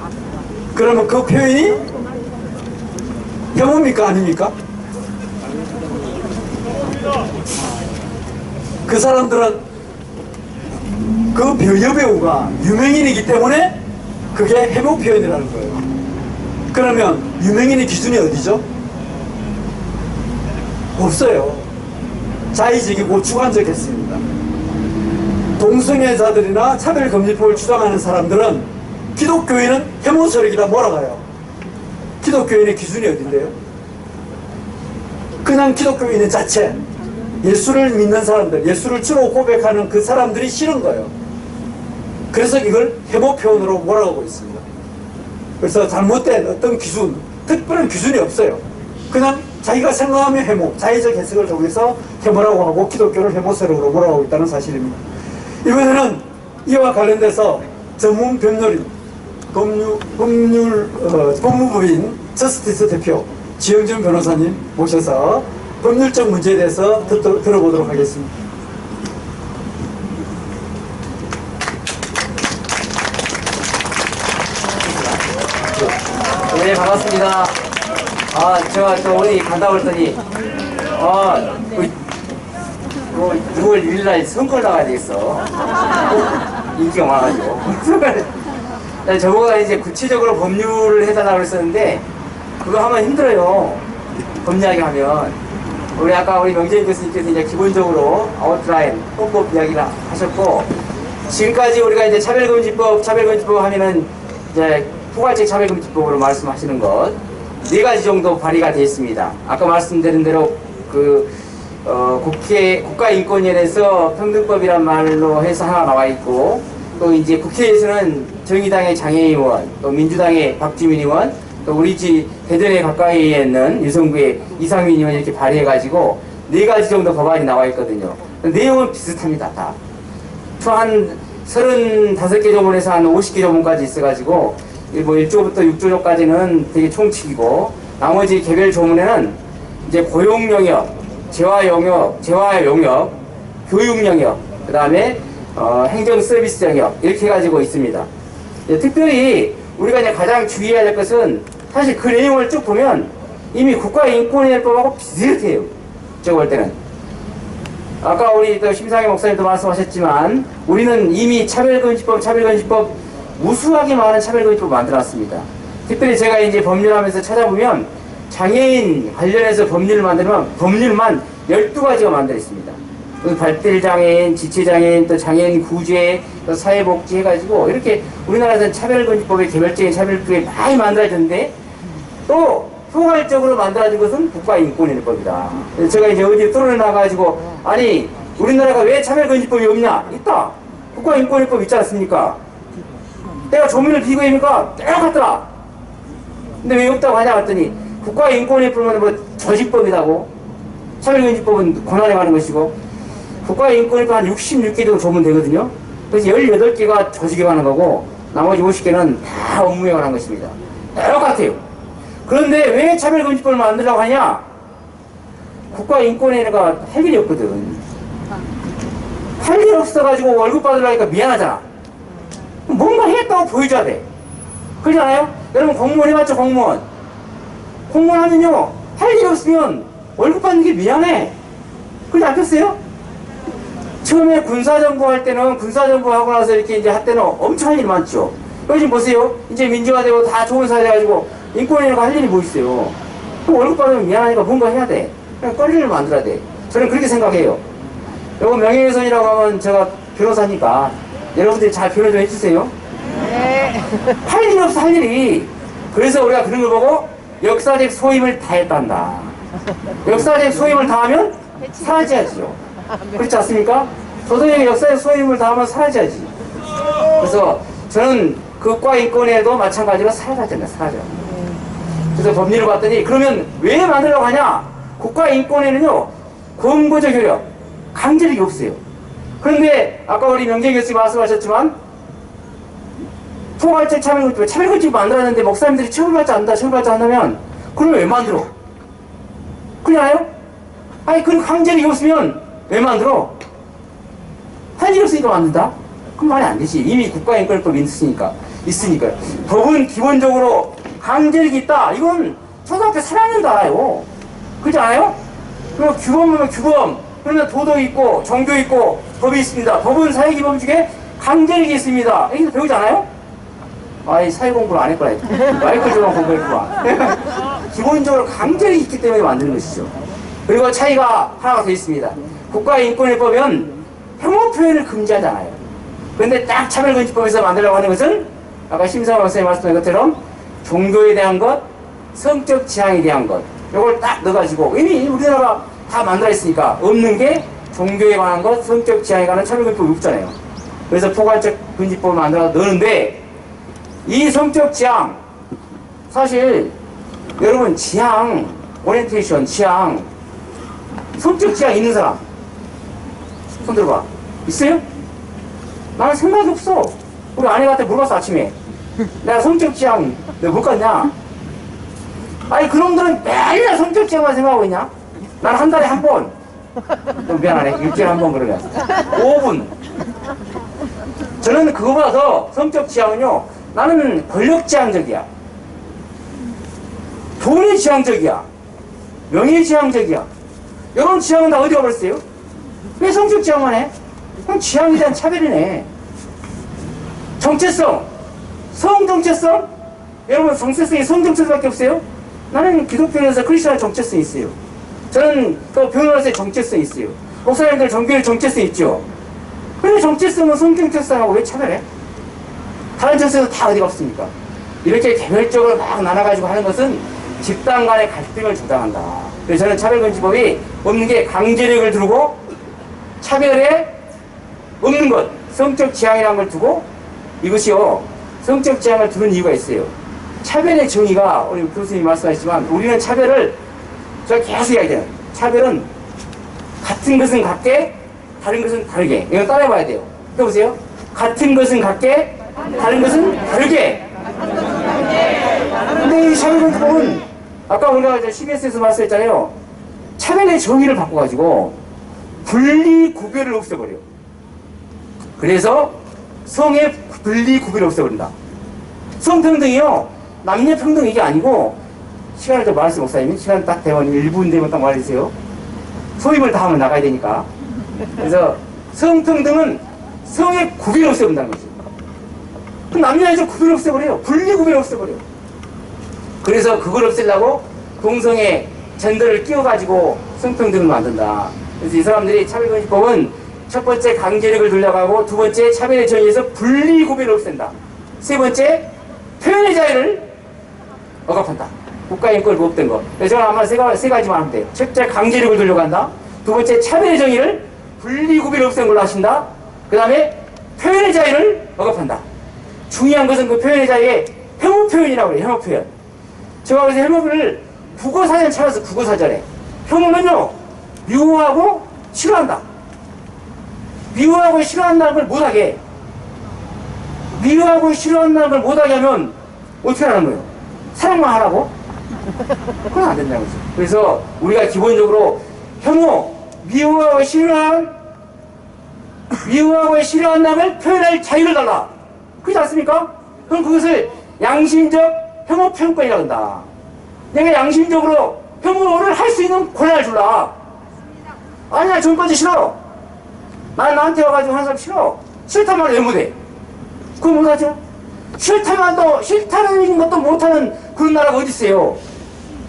그러면 그 표현이 혐오입니까 아닙니까? 그 사람들은 그 여배우가 유명인이기 때문에 그게 해모 표현이라는 거예요. 그러면 유명인의 기준이 어디죠? 없어요. 자의적이고 주관적했습니다. 동성애자들이나 차별금지법을 주장하는 사람들은 기독교인은 혐오 세력이다 몰아가요. 기독교인의 기준이 어딘데요? 그냥 기독교인의 자체, 예수를 믿는 사람들, 예수를 주로 고백하는 그 사람들이 싫은 거예요. 그래서 이걸 혐오 표현으로 몰아가고 있습니다. 그래서 잘못된 어떤 기준, 특별한 기준이 없어요. 그냥 자기가 생각하면 혐오, 자의적 해석을 통해서 혐오라고 하고 기독교를 혐오 세력으로 몰아가고 있다는 사실입니다. 이번에는 이와 관련돼서 전문 변호인, 법무부인 저스티스 대표 지영준 변호사님 모셔서 법률적 문제에 대해서 들어보도록 하겠습니다. 네, 반갑습니다. 제가 어디 간다 그랬더니, 6월 1일날 선거를 나가야 되겠어. 인기가 많아가지고. 저보고 이제 구체적으로 법률을 해달라고 그랬었는데, 그거 하면 힘들어요. 법리하게 하면. 아까 우리 명재인 교수님께서 이제 기본적으로 아웃라인, 헌법 이야기를 하셨고, 지금까지 우리가 이제 차별금지법 하면은 이제 포괄적 차별금지법으로 말씀하시는 것 4가지 정도 발의가 되어 있습니다. 아까 말씀드린 대로 국가인권위원회에서 평등법이란 말로 해서 하나 나와 있고, 또 이제 국회에서는 정의당의 장혜인 의원, 또 민주당의 박주민 의원, 또 우리 집 대전에 가까이 있는 유성구의 이상민 의원 이렇게 발의해가지고 4가지 정도 법안이 나와 있거든요. 내용은 비슷합니다. 다. 총 한 35개 조문에서 한 50개 조문까지 있어가지고 1조부터 6조까지는 되게 총칙이고, 나머지 개별 조문에는 이제 고용 영역, 재화 영역, 교육 영역, 그 다음에 행정 서비스 영역 이렇게 해가지고 있습니다. 특별히 우리가 이제 가장 주의해야 될 것은 사실 그 내용을 쭉 보면 이미 국가인권위원회법하고 비슷해요. 제가 볼 때는. 아까 우리 또 심상희 목사님도 말씀하셨지만 우리는 이미 차별금지법 무수하게 많은 차별금지법을 만들어놨습니다. 특별히 제가 이제 법률하면서 찾아보면 장애인 관련해서 법률을 만들면 법률만 12가지가 만들어 있습니다. 발달장애인, 지체장애인, 또 장애인 구제, 또 사회복지 해가지고 이렇게 우리나라에서는 차별금지법의 개별적인 차별법이 많이 만들어졌는데 또 포괄적으로 만들어진 것은 국가인권위법이다. 제가 이제 어디 토론에 나가가지고 아니 우리나라가 왜 차별금지법이 없냐? 있다. 국가인권위법 있지 않습니까? 내가 조민을 비교해보니까 똑같더라. 근데 왜 없다고 하냐 했더니 국가인권위법은 뭐 저지법이라고, 차별금지법은 권한에 관한 것이고, 국가인권위법 한 66개 정도 조문 되거든요. 그래서 18개가 조직에 관한 거고 나머지 50개는 다 업무에 관한 것입니다. 똑같아요. 그런데 왜 차별금지법을 만들려고 하냐? 국가인권위가 할 일이 없거든. 할 일 없어가지고 월급 받으려니까 미안하잖아. 뭔가 했다고 보여줘야 돼. 그러지 않아요? 여러분 공무원 해봤죠? 공무원 하면요 할 일이 없으면 월급 받는 게 미안해. 그러지 않겠어요? 처음에 군사정부 할 때는 군사정부 하고 나서 이렇게 이제 할 때는 엄청 할 일이 많죠. 요즘 보세요. 이제 민주화되고 다 좋은 사회 돼가지고 인권위가 할 일이 뭐 있어요. 그럼 월급 받으면 미안하니까 뭔가 해야 돼. 그냥 끌리를 만들어야 돼. 저는 그렇게 생각해요. 요거 명예훼손이라고 하면 제가 변호사니까 여러분들이 잘 변호 좀 해주세요. 네. 할 일이 없어, 할 일이. 그래서 우리가 그런 걸 보고 역사적 소임을 다했단다. 역사적 소임을 다하면 사라져야죠. 그렇지 않습니까? 도덕의 역사적 소임을 다하면 사라져야지. 그래서 저는 국가인권위에도 마찬가지로 사라져야 사라져. 그래서 법리를 봤더니 그러면 왜 만들려고 하냐? 국가인권위는요 권고적 효력, 강제력이 없어요. 그런데 아까 우리 명재 교수님 말씀하셨지만 포괄적 차별금지법 만들었는데 목사님들이 처벌받지 않는다면 그러면 왜 만들어? 그러나요? 아니 그런 강제력이 없으면 왜 만들어? 할 일이 없으니까 만든다? 그럼 말이 안 되지. 이미 국가인권법이 있으니까. 법은 기본적으로 강제력이 있다. 이건 초등학교 3학년도 알아요. 그렇지 않아요? 그리고 규범이면 규범, 그러면 도덕이 있고 종교 있고 법이 있습니다. 법은 사회기본 중에 강제력이 있습니다. 여기서 배우지 않아요? 아이 사회 공부를 안 했구나. 마이클 조던 공부했구나. 기본적으로 강제력이 있기 때문에 만드는 것이죠. 그리고 차이가 하나가 더 있습니다. 국가인권위법은 혐오 표현을 금지하잖아요. 그런데 딱 차별금지법에서 만들려고 하는 것은 아까 심상원 박사님 말씀하신 것처럼 종교에 대한 것, 성적 지향에 대한 것, 이걸 딱 넣어가지고 이미 우리나라가 다 만들어 있으니까 없는 게 종교에 관한 것, 성적 지향에 관한 차별금지법이 없잖아요. 그래서 포괄적 금지법을 만들어 넣는데 이 성적 지향 사실 여러분 지향 오리엔테이션 지향 성적 지향 있는 사람 손 들어봐. 있어요? 나는 생각이 없어. 우리 아내한테 물어봤어 아침에. 내가 성적 지향 내가 못 갔냐? 아니 그놈들은 매일 성적 지향만 생각하고 있냐? 난 한 달에 한 번. 좀 미안하네. 일주일에 한 번 그러면 5분. 저는 그거보다 더 성적 지향은요 나는 권력 지향적이야. 돈이 지향적이야. 명예 지향적이야. 이런 지향은 다 어디 가버렸어요? 왜 성적 지향만 해? 그럼 지향에 대한 차별이네. 정체성. 성정체성? 여러분 정체성이 성정체성밖에 없어요? 나는 기독교에서 크리스천의 정체성이 있어요. 저는 또 변호사의 정체성이 있어요. 목사님들 종교의 정체성이 있죠. 근데 정체성은 성정체성하고 왜 차별해? 다른 정체성은 다 어디가 없습니까? 이렇게 개별적으로 막 나눠가지고 하는 것은 집단 간의 갈등을 조장한다. 그래서 저는 차별금지법이 없는 게 강제력을 두고 차별에 없는 것, 성적 지향이라는 걸 두고 이것이요 성적 지향을 두는 이유가 있어요. 차별의 정의가 우리 교수님이 말씀하셨지만 우리는 차별을 제가 계속 이야기해요. 차별은 같은 것은 같게 다른 것은 다르게. 이거 따라해봐야 돼요. 들어보세요. 같은 것은 같게 다른 것은 다르게. 근데 이 차별금지법은 아까 우리가 CBS에서 말씀했잖아요. 차별의 정의를 바꿔가지고 분리 구별을 없애버려. 그래서 성의 분리 구별을 없애버린다. 성평등이요 남녀 평등 이게 아니고 시간을 좀 말씀 목사님이 시간 딱 되면 1분 되면 딱 말해주세요. 소임을 다 하면 나가야 되니까. 그래서 성평등은 성의 구별을 없애본다는 거죠. 그럼 남녀 여자 구별을 없애버려요. 분리 구별을 없애버려요. 그래서 그걸 없애려고 동성애 젠더를 끼워가지고 성평등을 만든다. 그래서 이 사람들이 차별금지법은 첫 번째 강제력을 돌려가고 두 번째 차별의 정의에서 분리 구별을 없앤다. 세 번째 표현의 자유를 억압한다. 국가인권을 없던 거. 그래서 저는 아마 세 가지만 하면 돼요. 첫째, 강제력을 들려간다. 두 번째, 차별의 정의를 분리구별 없앤 걸로 하신다. 그 다음에 표현의 자유를 억압한다. 중요한 것은 그 표현의 자유의 혐오 표현이라고 그래요. 혐오 표현. 제가 그래서 혐오를 국어사전 찾아서 국어사전에 혐오는요, 미워하고 싫어한다. 미워하고 싫어한다는 걸 못하게 해. 미워하고 싫어한다는 걸 못하게 하면 어떻게 하는 거예요? 사랑만 하라고? 그건 안 된다는 거죠. 그래서 우리가 기본적으로 혐오, 미워하고 싫어한다는 걸 표현할 자유를 달라. 그렇지 않습니까? 그럼 그것을 양심적 혐오 표현권이라고 한다. 내가 양심적으로 혐오를 할 수 있는 권한을 줄라. 아니야, 전까지 싫어. 나한테 와가지고 하는 사람 싫어. 싫단 말을 왜 못해? 그거 못하죠? 싫다는 것도 못하는 그런 나라가 어디 있어요?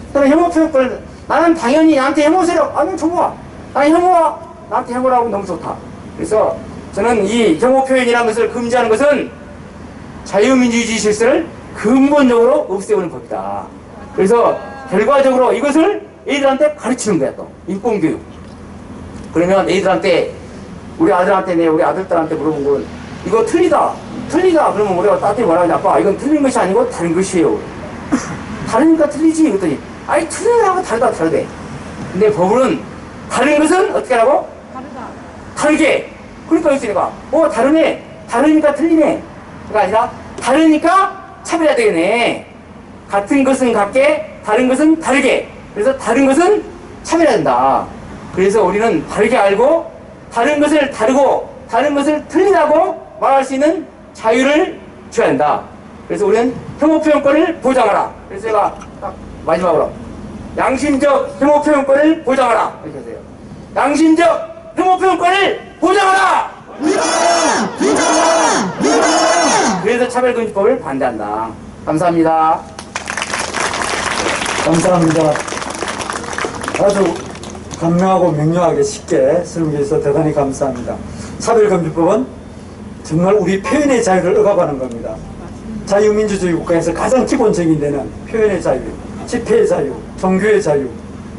그다음에 혐오 표현권을, 나는 당연히 나한테 혐오 세력, 아니, 좋아. 나는 혐오와 나한테 혐오라고 너무 좋다. 그래서 저는 이 혐오 표현이라는 것을 금지하는 것은 자유민주주의 질서를 근본적으로 없애오는 법이다. 그래서 결과적으로 이것을 애들한테 가르치는 거야, 또. 인권교육. 그러면 애들한테, 우리 아들한테, 우리 아들들한테 물어본 건, 이거 틀리다. 그러면 우리가 따뜻히 뭐라 하냐, 아빠, 이건 틀린 것이 아니고 다른 것이에요. 다르니까 틀리지. 그랬더니, 아니, 틀리다고 다르대. 근데 법은 다른 것은 어떻게 하라고? 다르게. 그러니까 있으니까, 다르네. 다르니까 틀리네. 그러니까 아니라, 다르니까 차별해야 되겠네. 같은 것은 같게, 다른 것은 다르게. 그래서 다른 것은 차별해야 된다. 그래서 우리는 바르게 알고, 다른 것을 다르고, 다른 것을 틀리다고 말할 수 있는 자유를 줘야 한다. 그래서 우리는 혐오 표현권을 보장하라. 그래서 제가 딱 마지막으로, 양심적 혐오 표현권을 보장하라. 이렇게 하세요. 양심적 혐오 표현권을 보장하라! 그래서 차별금지법을 반대한다. 감사합니다. 감사합니다. 아주 간명하고 명료하게 쉽게 설명해 주셔서 대단히 감사합니다. 차별금지법은 정말 우리 표현의 자유를 억압하는 겁니다. 자유민주주의 국가에서 가장 기본적인 데는 표현의 자유, 집회의 자유, 종교의 자유,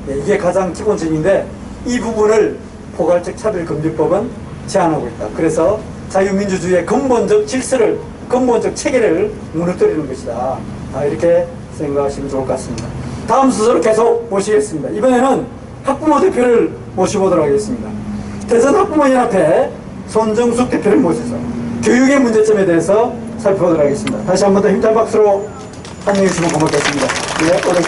이게 가장 기본적인데 이 부분을 포괄적 차별금지법은 제한하고 있다. 그래서 자유민주주의의 근본적 질서를, 근본적 체계를 무너뜨리는 것이다. 이렇게 생각하시면 좋을 것 같습니다. 다음 순서로 계속 모시겠습니다. 이번에는 학부모 대표를 모셔보도록 하겠습니다. 대전학부모연합회 손정숙 대표를 모셔서 교육의 문제점에 대해서 살펴보도록 하겠습니다. 다시 한 번 더 힘찬 박수로 환영해 주시면 고맙겠습니다. 네, 오늘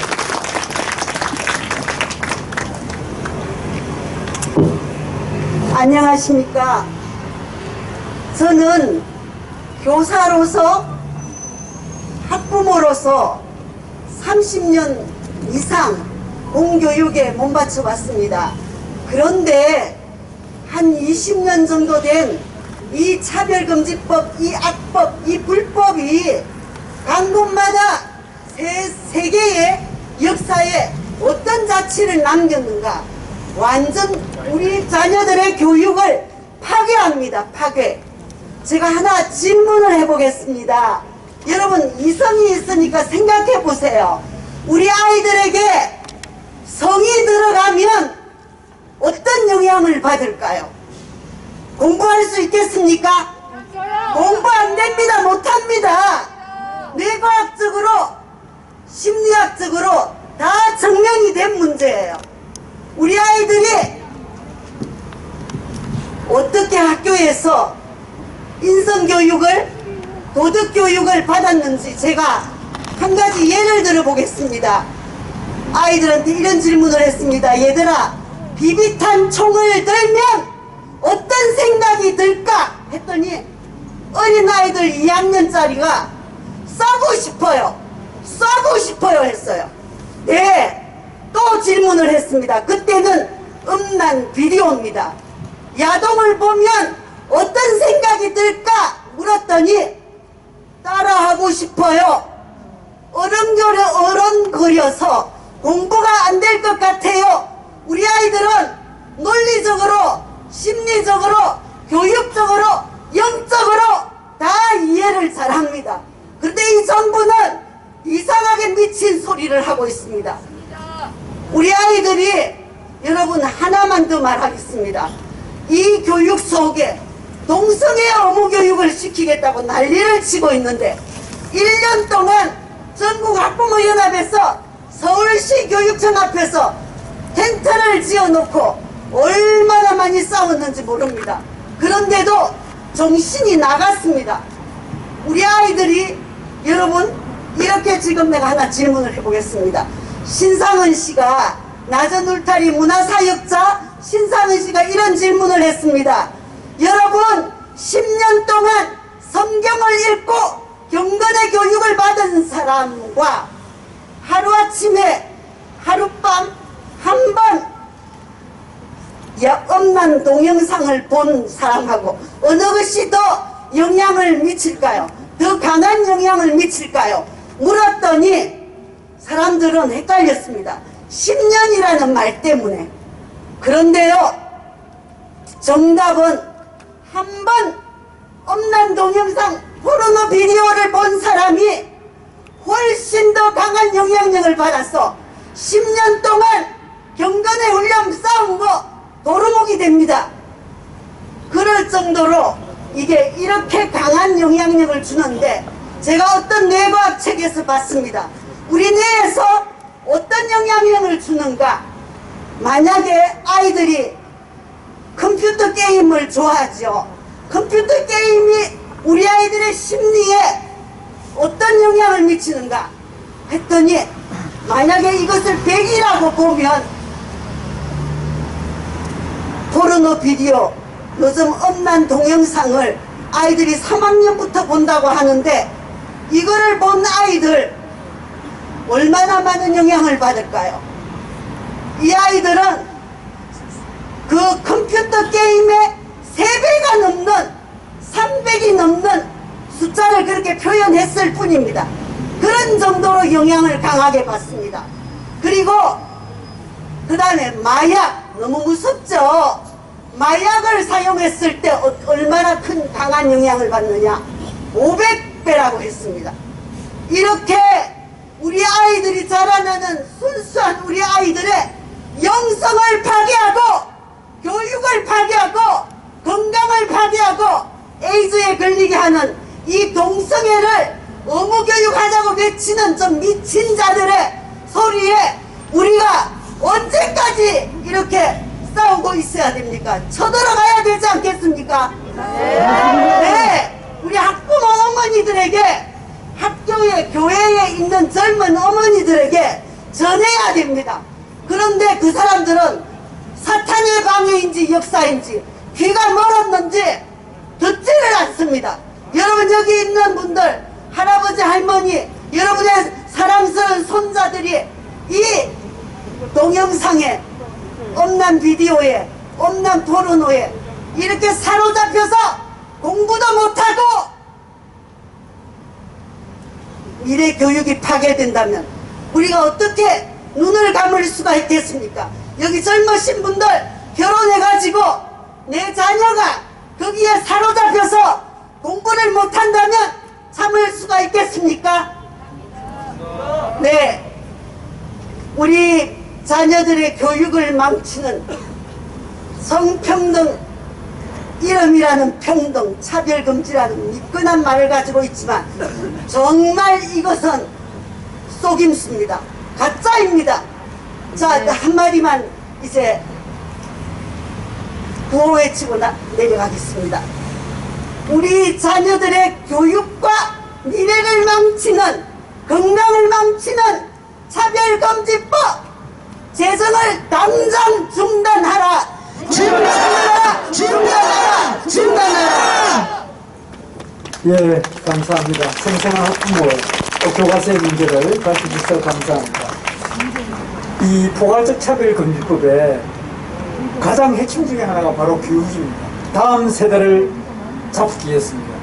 안녕하십니까. 저는 교사로서, 학부모로서 30년 이상 공교육에 몸바쳐 왔습니다. 그런데 한 20년 정도 된 이 차별금지법, 이 악법, 이 불법이 각 곳마다 세계의 역사에 어떤 자취를 남겼는가. 완전 우리 자녀들의 교육을 파괴합니다. 파괴. 제가 하나 질문을 해보겠습니다. 여러분, 이성이 있으니까 생각해 보세요. 우리 아이들에게 성이 들어가면 어떤 영향을 받을까요? 공부할 수 있겠습니까? 공부 안 됩니다. 못합니다. 뇌과학적으로, 심리학적으로 다 증명이 된 문제예요. 우리 아이들이 어떻게 학교에서 인성교육을, 도덕교육을 받았는지 제가 한 가지 예를 들어 보겠습니다. 아이들한테 이런 질문을 했습니다. 얘들아, 비비탄 총을 들면 어떤 생각이 들까? 했더니 어린아이들 2학년짜리가 쏘고 싶어요. 쏘고 싶어요 했어요. 네. 또 질문을 했습니다. 그때는 음란 비디오입니다. 야동을 보면 어떤 생각이 들까? 물었더니 따라하고 싶어요. 어른거려서 공부가 안 될 것 같아요. 우리 아이들은 논리적으로, 심리적으로, 교육적으로, 영적으로 다 이해를 잘합니다. 그런데 이 정부는 이상하게 미친 소리를 하고 있습니다. 우리 아이들이 여러분 하나만 더 말하겠습니다. 이 교육 속에 동성애 어무 교육을 시키겠다고 난리를 치고 있는데 1년 동안 전국 학부모 연합에서 서울시 교육청 앞에서 텐트를 지어놓고 얼마나 많이 싸웠는지 모릅니다. 그런데도 정신이 나갔습니다. 우리 아이들이 여러분 이렇게 지금 내가 하나 질문을 해보겠습니다. 신상은 씨가 낮은 울타리 문화사역자 신상은 씨가 이런 질문을 했습니다. 여러분 10년 동안 성경을 읽고 경건의 교육을 받은 사람과 하루아침에 하룻밤 한 번 엄난 동영상을 본 사람하고 어느 것이 더 영향을 미칠까요? 더 강한 영향을 미칠까요? 물었더니 사람들은 헷갈렸습니다. 10년이라는 말 때문에. 그런데요, 정답은 한 번 엄난 동영상 포르노 비디오를 본 사람이 훨씬 더 강한 영향력을 받아서 10년 동안 경건의 훈련 싸운 거 도루묵이 됩니다. 그럴 정도로 이게 이렇게 강한 영향력을 주는데 제가 어떤 뇌과학 책에서 봤습니다. 우리 뇌에서 어떤 영향력을 주는가? 만약에 아이들이 컴퓨터 게임을 좋아하죠. 컴퓨터 게임이 우리 아이들의 심리에 어떤 영향을 미치는가 했더니 만약에 이것을 100이라고 보면 포르노 비디오 요즘 엄난 동영상을 아이들이 3학년부터 본다고 하는데 이거를 본 아이들 얼마나 많은 영향을 받을까요? 이 아이들은 그 컴퓨터 게임의 3배가 넘는 300이 넘는 숫자를 그렇게 표현했을 뿐입니다. 그런 정도로 영향을 강하게 받습니다. 그리고 그 다음에 마약 너무 무섭죠. 마약을 사용했을 때 얼마나 큰 강한 영향을 받느냐 500배라고 했습니다. 이렇게 우리 아이들이 자라나는 순수한 우리 아이들의 영성을 파괴하고 교육을 파괴하고 건강을 파괴하고 에이즈에 걸리게 하는 이 동성애를 어무교육하자고 외치는 좀 미친 자들의 소리에 우리가 언제까지 이렇게 싸우고 있어야 됩니까? 쳐들어가야 되지 않겠습니까? 네. 우리 학부모 어머니들에게 학교에 교회에 있는 젊은 어머니들에게 전해야 됩니다. 그런데 그 사람들은 사탄의 방해인지 역사인지 귀가 멀었는지 듣지를 않습니다. 여러분 여기 있는 분들 할아버지 할머니 여러분의 사랑스러운 손자들이 이 동영상에 엄난 비디오에 엄난 포르노에 이렇게 사로잡혀서 공부도 못하고 미래 교육이 파괴된다면 우리가 어떻게 눈을 감을 수가 있겠습니까? 여기 젊으신 분들 결혼해가지고 내 자녀가 거기에 사로잡혀서 공부를 못한다면 참을 수가 있겠습니까? 네. 우리 자녀들의 교육을 망치는 성평등 이름이라는 평등 차별금지라는 미끈한 말을 가지고 있지만 정말 이것은 속임수입니다. 가짜입니다. 자, 한마디만 이제 구호 외치고 내려가겠습니다. 우리 자녀들의 교육과 미래를 망치는 건강을 망치는 차별금지법 제정을 당장 중단하라! 중단하라! 중단하라! 중단하라! 예, 감사합니다. 생생한 학부모 교과서의 문제를 밝혀주셔서 감사합니다. 이 포괄적 차별금지법의 가장 핵심 중에 하나가 바로 교육입니다. 다음 세대를 잡기 위해서입니다.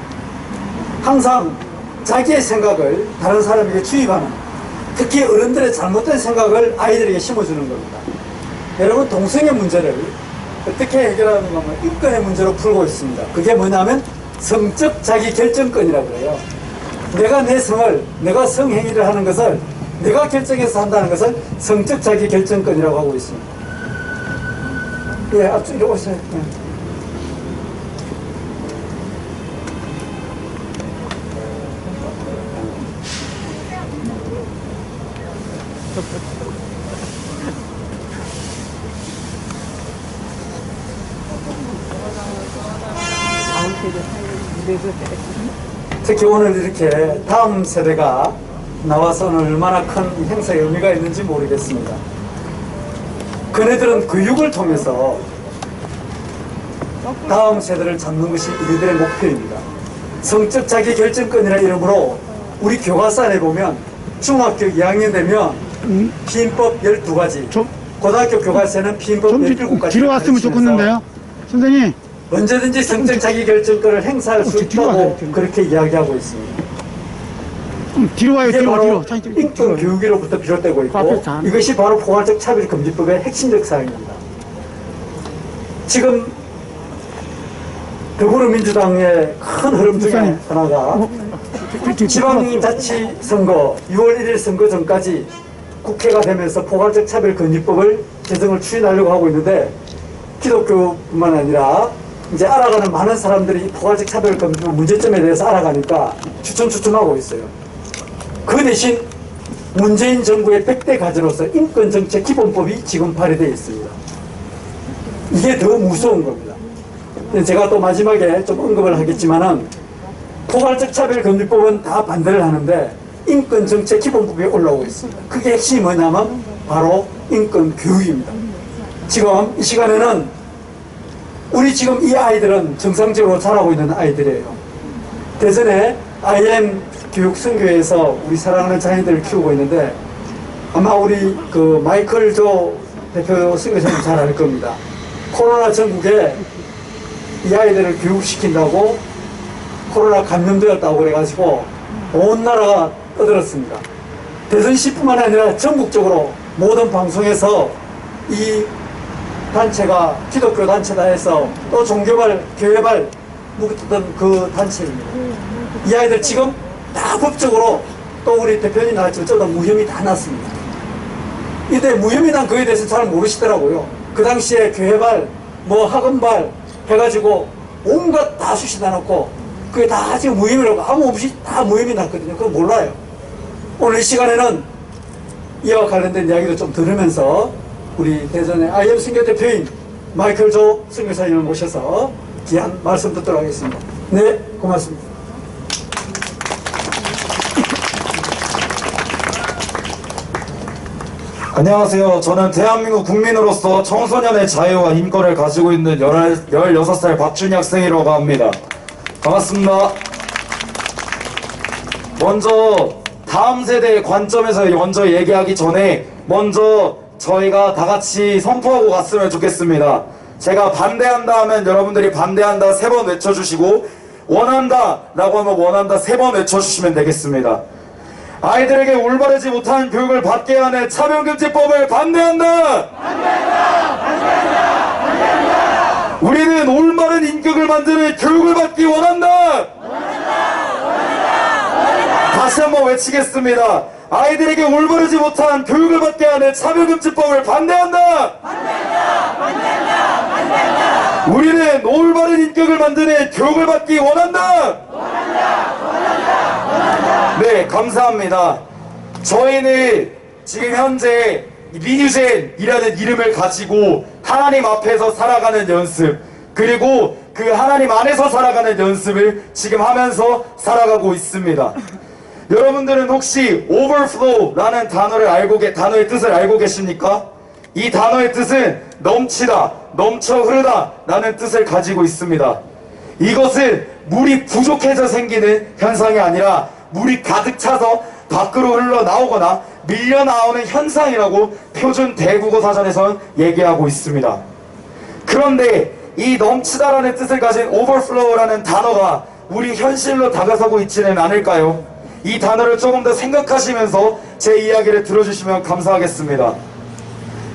항상 자기의 생각을 다른 사람에게 주입하는 특히 어른들의 잘못된 생각을 아이들에게 심어주는 겁니다. 여러분 동성애 문제를 어떻게 해결하는 거면 인권의 문제로 풀고 있습니다. 그게 뭐냐면 성적 자기결정권이라고 해요. 내가 내 성을, 내가 성행위를 하는 것을 내가 결정해서 한다는 것을 성적 자기 결정권이라고 하고 있습니다. 예, 앞쪽으로 오세요. 예. 특히 오늘 이렇게 다음 세대가 나와서는 얼마나 큰 행사의 의미가 있는지 모르겠습니다. 그네들은 교육을 통해서 다음 세대를 잡는 것이 우리들의 목표입니다. 성적 자기 결정권이라는 이름으로 우리 교과서에 보면 중학교 2학년 되면 피임법 12가지, 고등학교 교과서에는 피임법 17가지 뒤로 왔으면 좋겠는데요, 선생님. 언제든지 성적 자기 결정권을 행사할 수 있다고 그렇게 이야기하고 있습니다. 뒤로 와요, 이게 뒤로, 바로 뒤로. 인권 교육으로부터 비롯되고 있고 이것이 바로 포괄적 차별금지법의 핵심적 사항입니다. 지금 더불어민주당의 큰 흐름 중에 하나가 지방자치선거 6월 1일 선거 전까지 국회가 되면서 포괄적 차별금지법을 제정을 추진하려고 하고 있는데 기독교뿐만 아니라 이제 알아가는 많은 사람들이 포괄적 차별금지법 문제점에 대해서 알아가니까 추천하고 있어요. 그 대신 문재인 정부의 100대 과제로서 인권정책 기본법이 지금 발의되어 있습니다. 이게 더 무서운 겁니다. 제가 또 마지막에 좀 언급을 하겠지만은 포괄적 차별금지법은 다 반대를 하는데 인권정책 기본법이 올라오고 있습니다. 그게 핵심이 뭐냐면 바로 인권교육입니다. 지금 이 시간에는 우리 지금 이 아이들은 정상적으로 자라고 있는 아이들이에요. 대전에 IM 교육선교회에서 우리 사랑하는 자녀들을 키우고 있는데 아마 우리 그 마이클 조 대표 선교사님 잘 알 겁니다. 코로나 전국에 이 아이들을 교육시킨다고 코로나 감염되었다고 그래가지고 온 나라가 떠들었습니다. 대전시뿐만 아니라 전국적으로 모든 방송에서 이 단체가 기독교 단체다 해서 또 종교발, 교회발 묵었던 그 단체입니다. 이 아이들 지금 다 법적으로 또 우리 대표님 나왔지만 저도 무혐의 다 났습니다. 이때 무혐의 난 그에 대해서 잘 모르시더라고요. 그 당시에 교회발, 뭐 학원발 해가지고 온갖 다 수시다 놓고 그게 다 지금 무혐의라고 아무 없이 다 무혐의 났거든요. 그거 몰라요. 오늘 이 시간에는 이와 관련된 이야기도 좀 들으면서 우리 대전의 IM 선교 대표인 마이클 조 선교사님을 모셔서 귀한 말씀 듣도록 하겠습니다. 네, 고맙습니다. 안녕하세요. 저는 대한민국 국민으로서 청소년의 자유와 인권을 가지고 있는 16살 박준희 학생이라고 합니다. 반갑습니다. 먼저 다음 세대의 관점에서 먼저 얘기하기 전에 먼저 저희가 다 같이 선포하고 갔으면 좋겠습니다. 제가 반대한다 하면 여러분들이 반대한다 3번 외쳐주시고 원한다 라고 하면 원한다 3번 외쳐주시면 되겠습니다. 아이들에게 올바르지 못한 교육을 받게 하는 차별금지법을 반대한다! 반대한다! 우리는 올바른 인격을 만드는 교육을 받기 원한다! 다시 한번 외치겠습니다. 아이들에게 올바르지 못한 교육을 받게 하는 차별금지법을 반대한다! 우리는 올바른 인격을 만드는 교육을 받기 원한다! 네, 감사합니다. 저희는 지금 현재 리뉴젠이라는 이름을 가지고 하나님 앞에서 살아가는 연습, 그리고 그 하나님 안에서 살아가는 연습을 지금 하면서 살아가고 있습니다. 여러분들은 혹시 overflow라는 단어의 뜻을 알고 계십니까? 이 단어의 뜻은 넘치다, 넘쳐 흐르다 라는 뜻을 가지고 있습니다. 이것은 물이 부족해서 생기는 현상이 아니라 물이 가득 차서 밖으로 흘러나오거나 밀려나오는 현상이라고 표준 대국어 사전에선 얘기하고 있습니다. 그런데 이 넘치다라는 뜻을 가진 overflow라는 단어가 우리 현실로 다가서고 있지는 않을까요? 이 단어를 조금 더 생각하시면서 제 이야기를 들어주시면 감사하겠습니다.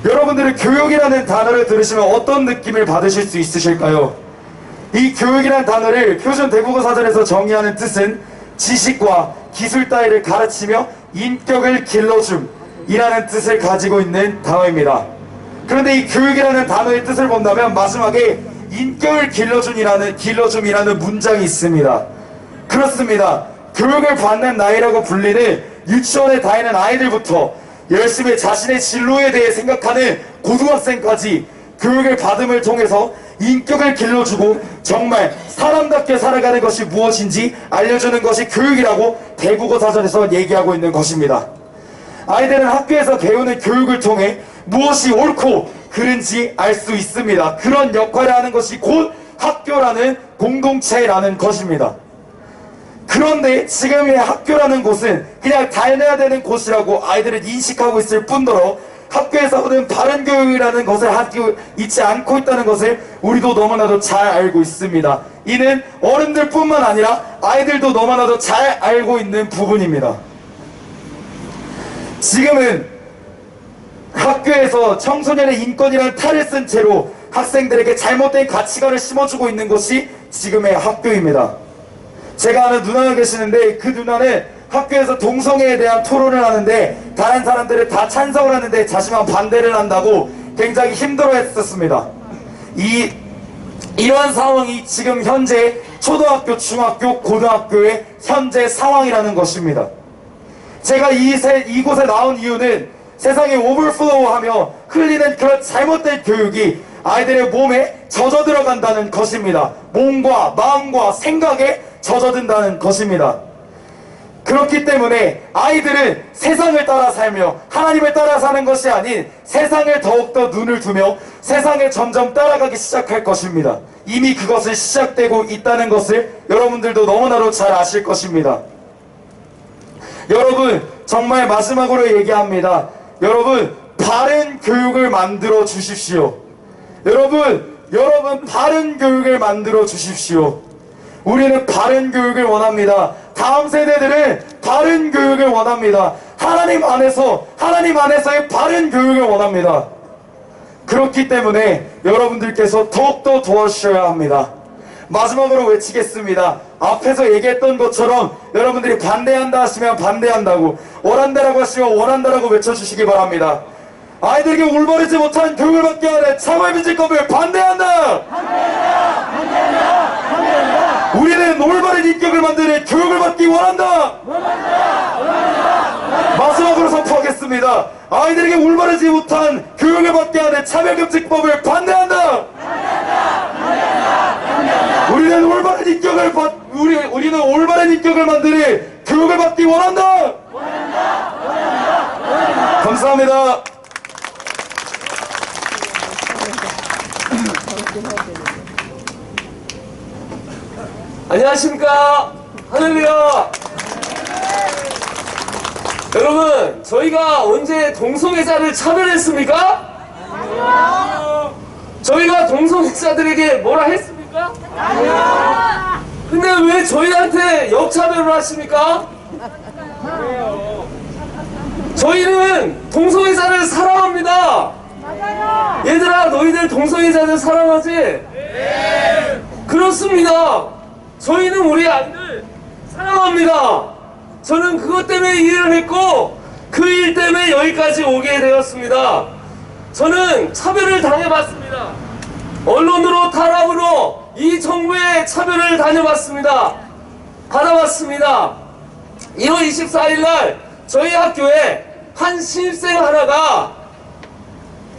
여러분들은 교육이라는 단어를 들으시면 어떤 느낌을 받으실 수 있으실까요? 이 교육이라는 단어를 표준 대국어 사전에서 정의하는 뜻은 지식과 기술 따위를 가르치며 인격을 길러줌이라는 뜻을 가지고 있는 단어입니다. 그런데 이 교육이라는 단어의 뜻을 본다면 마지막에 인격을 길러줌이라는 문장이 있습니다. 그렇습니다. 교육을 받는 나이라고 불리는 유치원에 다니는 아이들부터 열심히 자신의 진로에 대해 생각하는 고등학생까지 교육을 받음을 통해서 인격을 길러주고 정말 사람답게 살아가는 것이 무엇인지 알려주는 것이 교육이라고 대국어 사전에서 얘기하고 있는 것입니다. 아이들은 학교에서 배우는 교육을 통해 무엇이 옳고 그른지 알 수 있습니다. 그런 역할을 하는 것이 곧 학교라는 공동체라는 것입니다. 그런데 지금의 학교라는 곳은 그냥 다녀야 되는 곳이라고 아이들은 인식하고 있을 뿐더러 학교에서 얻은 바른 교육이라는 것을 잊지 않고 있다는 것을 우리도 너무나도 잘 알고 있습니다. 이는 어른들뿐만 아니라 아이들도 너무나도 잘 알고 있는 부분입니다. 지금은 학교에서 청소년의 인권이라는 탈을 쓴 채로 학생들에게 잘못된 가치관을 심어주고 있는 것이 지금의 학교입니다. 제가 아는 누나가 계시는데 그 누나는 학교에서 동성애에 대한 토론을 하는데 다른 사람들은 다 찬성을 하는데 자신만 반대를 한다고 굉장히 힘들어했었습니다. 이러한 상황이 지금 현재 초등학교, 중학교, 고등학교의 현재 상황이라는 것입니다. 제가 이곳에 나온 이유는 세상에 오버플로우하며 흘리는 그런 잘못된 교육이 아이들의 몸에 젖어 들어간다는 것입니다. 몸과 마음과 생각에 젖어든다는 것입니다. 그렇기 때문에 아이들은 세상을 따라 살며 하나님을 따라 사는 것이 아닌 세상을 더욱더 눈을 두며 세상을 점점 따라가기 시작할 것입니다. 이미 그것은 시작되고 있다는 것을 여러분들도 너무나도 잘 아실 것입니다. 여러분, 정말 마지막으로 얘기합니다. 여러분, 바른 교육을 만들어 주십시오. 여러분, 바른 교육을 만들어 주십시오. 우리는 바른 교육을 원합니다. 다음 세대들은 바른 교육을 원합니다. 하나님 안에서의 바른 교육을 원합니다. 그렇기 때문에 여러분들께서 더욱더 도와주셔야 합니다. 마지막으로 외치겠습니다. 앞에서 얘기했던 것처럼 여러분들이 반대한다 하시면 반대한다고, 원한다라고 하시면 원한다라고 외쳐주시기 바랍니다. 아이들에게 올바르지 못한 교육을 받게 하는 차별금지법을 반대한다! 우리는 올바른 인격을 만드는 교육을 받기 원한다! 마지막으로 선포하겠습니다. 아이들에게 올바르지 못한 교육을 받게 하는 차별금지법을 반대한다! 우리는 올바른 인격을 만드는 교육을 받기 원한다! 감사합니다. 안녕하십니까. 할렐루야. 여러분, 저희가 언제 동성애자를 차별했습니까? 아니요. 저희가 동성애자들에게 뭐라 했습니까? 아니요. 근데 왜 저희한테 역차별을 하십니까? 저희는 동성애자를 사랑합니다. 맞아요. 얘들아, 너희들 동성애자들 사랑하지? 네. 그렇습니다. 저희는 우리 아이들 사랑합니다. 저는 그것 때문에 일을 했고 그 일 때문에 여기까지 오게 되었습니다. 저는 차별을 당해봤습니다. 언론으로 탄압으로 이 정부의 차별을 받아봤습니다. 1월 24일 날 저희 학교에 한 신입생 하나가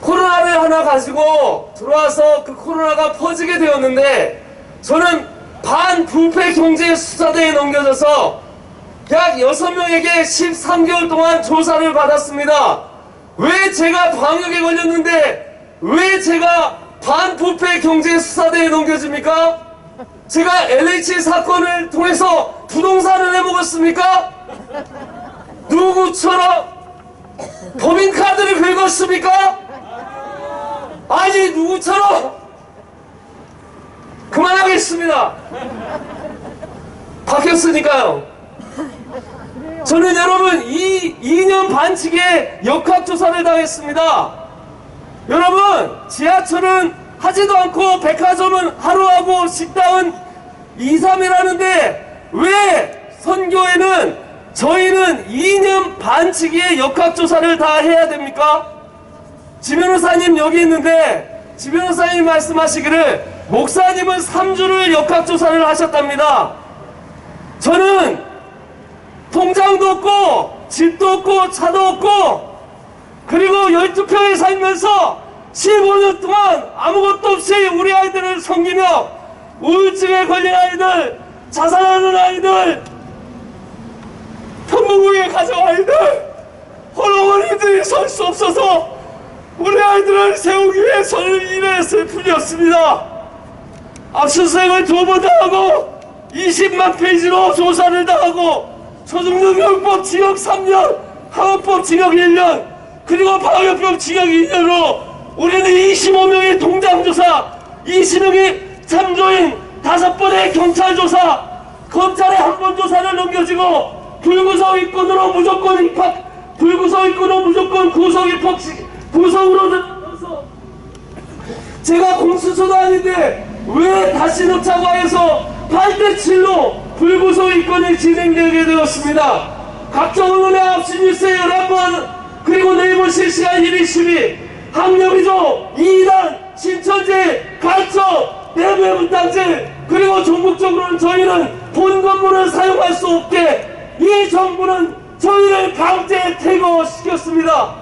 코로나를 하나 가지고 들어와서 그 코로나가 퍼지게 되었는데, 저는 반부패 경제 수사대에 넘겨져서 약 6명에게 13개월 동안 조사를 받았습니다. 왜 제가 방역에 걸렸는데 왜 제가 반부패 경제 수사대에 넘겨집니까? 제가 LH 사건을 통해서 부동산을 해먹었습니까? 누구처럼 법인카드를 긁었습니까? 아니, 누구처럼? 그만하겠습니다. 바뀌었으니까요. 저는 여러분, 이 2년 반치기의 역학조사를 당했습니다. 여러분, 지하철은 하지도 않고 백화점은 하루 하고 식당은 2, 3일 하는데 왜 선교회는 저희는 2년 반치기의 역학조사를 다 해야 됩니까? 지 변호사님 여기 있는데 지 변호사님 말씀하시기를 목사님은 3주를 역학조사를 하셨답니다. 저는 통장도 없고 집도 없고 차도 없고 그리고 12평에 살면서 15년 동안 아무것도 없이 우리 아이들을 섬기며 우울증에 걸린 아이들, 자살하는 아이들, 편부구에 가정 아이들, 홀어머니들이 설 수 없어서 우리 아이들을 세우기 위해서는 일했을 뿐이었습니다. 압수수색을 2번 당하고 20만 페이지로 조사를 당하고 초중등교육법 징역 3년, 학업법 징역 1년, 그리고 방역법 징역 2년으로 우리는 25명의 통장조사, 20명의 참조인, 5번의 경찰조사, 검찰에 한 번 조사를 넘겨지고 불구속 입건으로 무조건 입학, 불구속 입건으로 무조건 구속 입학, 구속으로 들어가서 제가 공수처도 아닌데 왜 다시 넣자고 해서 8대7로 불구속 입건이 진행되게 되었습니다. 각종 언론의 앞신 뉴스에 11번, 그리고 네이버 실시간 1위 10위, 학력위조, 이단, 신천지, 간첩, 내부의 분당질, 그리고 전국적으로는 저희는 본 건물을 사용할 수 없게 이 정부는 저희를 강제 퇴거시켰습니다.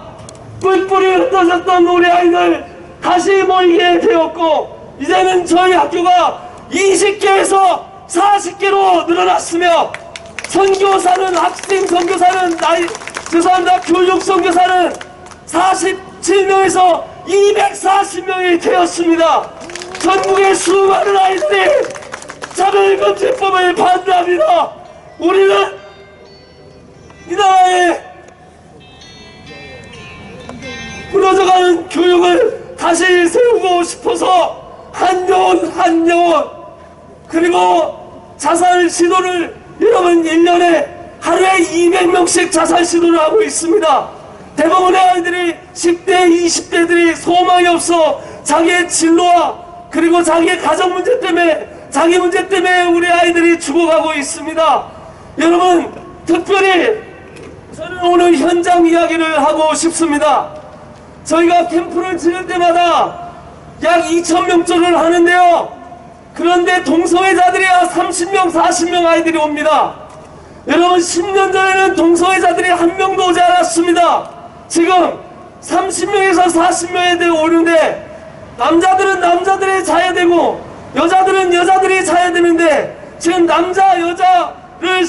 뿔뿔이 흩어졌던 우리 아이들 다시 모이게 되었고 이제는 저희 학교가 20개에서 40개로 늘어났으며 선교사는, 학생 선교사는, 죄송합니다, 교육 선교사는 47명에서 240명이 되었습니다. 전국의 수많은 아이들이 차별금지법을 반대합니다. 우리는 이 나라의 무너져가는 교육을 다시 세우고 싶어서 한영혼 그리고 자살 시도를 여러분 1년에 하루에 200명씩 자살 시도를 하고 있습니다. 대부분의 아이들이 10대, 20대들이 소망이 없어 자기의 진로와 그리고 자기의 가정 문제 때문에, 자기 문제 때문에 우리 아이들이 죽어가고 있습니다. 여러분, 특별히 저는 오늘 현장 이야기를 하고 싶습니다. 저희가 캠프를 지낼 때마다 약 2,000명조를 하는데요. 그런데 동성애자들이 30명, 40명 아이들이 옵니다. 여러분, 10년 전에는 동성애자들이 한 명도 오지 않았습니다. 지금 30명에서 40명 애들이 오는데 남자들은 남자들이 자야 되고 여자들은 여자들이 자야 되는데 지금 남자, 여자를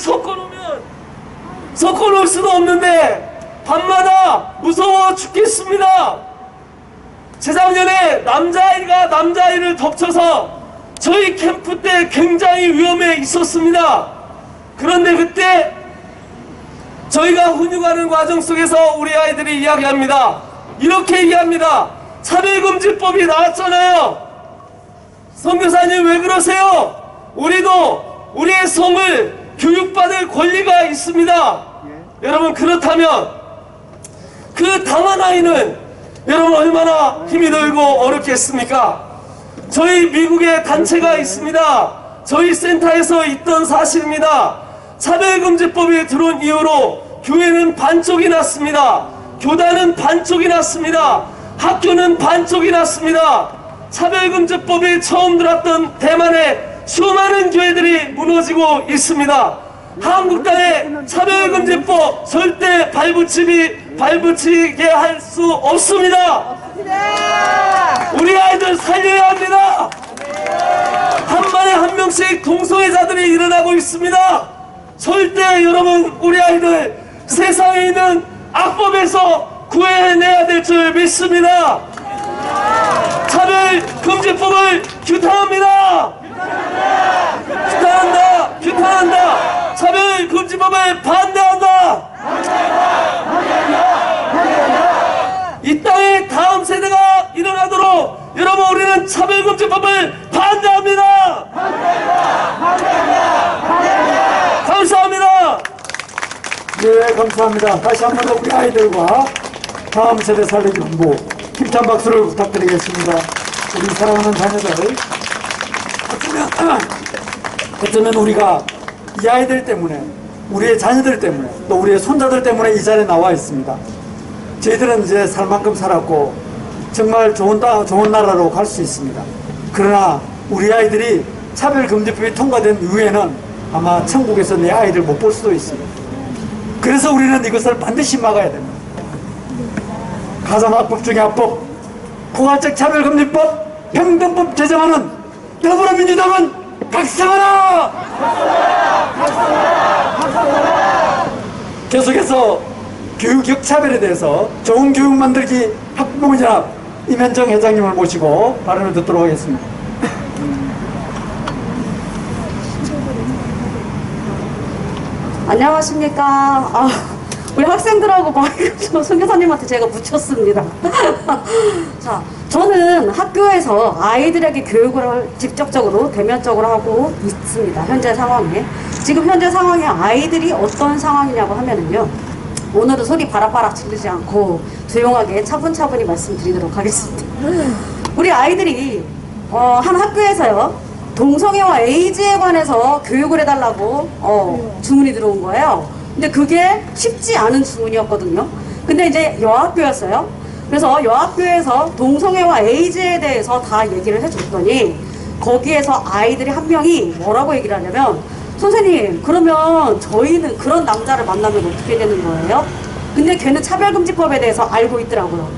섞어놓을 수도 없는데 밤마다 무서워 죽겠습니다. 재작년에 남자아이가 남자아이를 덮쳐서 저희 캠프 때 굉장히 위험에 있었습니다. 그런데 그때 저희가 훈육하는 과정 속에서 우리 아이들이 이야기합니다. 이렇게 얘기합니다. 차별금지법이 나왔잖아요. 선교사님 왜 그러세요? 우리도 우리의 성을 교육받을 권리가 있습니다. 여러분, 그렇다면 그 당한 아이는 여러분 얼마나 힘이 들고 어렵겠습니까? 저희 미국에 단체가 있습니다. 저희 센터에서 있던 사실입니다. 차별금지법이 들어온 이후로 교회는 반쪽이 났습니다. 교단은 반쪽이 났습니다. 학교는 반쪽이 났습니다. 차별금지법이 처음 들어왔던 대만의 수많은 교회들이 무너지고 있습니다. 한국 땅에 차별금지법 절대 발붙이게 할 수 없습니다. 우리 아이들 살려야 합니다. 한 번에 한 명씩 동성애자들이 일어나고 있습니다. 절대 여러분, 우리 아이들 세상에 있는 악법에서 구해내야 될 줄 믿습니다. 차별금지법을 규탄합니다. 규탄한다. 차별금지법을 반대한다. 이 땅에 다음 세대가 일어나도록 여러분, 우리는 차별금지법을 반대합니다. 감사합니다. 네, 감사합니다. 다시 한 번 더 우리 아이들과 다음 세대 살리기 본부 힘찬 박수를 부탁드리겠습니다. 우리 사랑하는 자녀들, 어쩌면 우리가 이 아이들 때문에 우리의 자녀들 때문에 또 우리의 손자들 때문에 이 자리에 나와 있습니다. 저희들은 이제 살 만큼 살았고 정말 좋은 나라로 갈 수 있습니다. 그러나 우리 아이들이 차별금지법이 통과된 이후에는 아마 천국에서 내 아이를 못 볼 수도 있습니다. 그래서 우리는 이것을 반드시 막아야 됩니다. 가정학법 중의 합법, 포괄적 차별금지법, 평등법 제정하는 더불어민주당은 각성하라! 계속해서 교육 역차별에 대해서 좋은 교육 만들기 학부모연합 임현정 회장님을 모시고 발언을 듣도록 하겠습니다. 안녕하십니까. 우리 학생들하고 마이크 선교사님한테 제가 묻혔습니다. 자, 저는 학교에서 아이들에게 교육을 직접적으로 대면적으로 하고 있습니다. 현재 상황에. 지금 현재 상황에 아이들이 어떤 상황이냐고 하면은요. 오늘은 소리 바락바락 지르지 않고 조용하게 차분차분히 말씀드리도록 하겠습니다. 우리 아이들이 한 학교에서요. 동성애와 에이즈에 관해서 교육을 해달라고 주문이 들어온 거예요. 근데 그게 쉽지 않은 주문이었거든요. 근데 이제 여학교였어요. 그래서 여학교에서 동성애와 에이즈에 대해서 다 얘기를 해줬더니 거기에서 아이들이 한 명이 뭐라고 얘기를 하냐면 선생님 그러면 저희는 그런 남자를 만나면 어떻게 되는 거예요? 근데 걔는 차별금지법에 대해서 알고 있더라고요.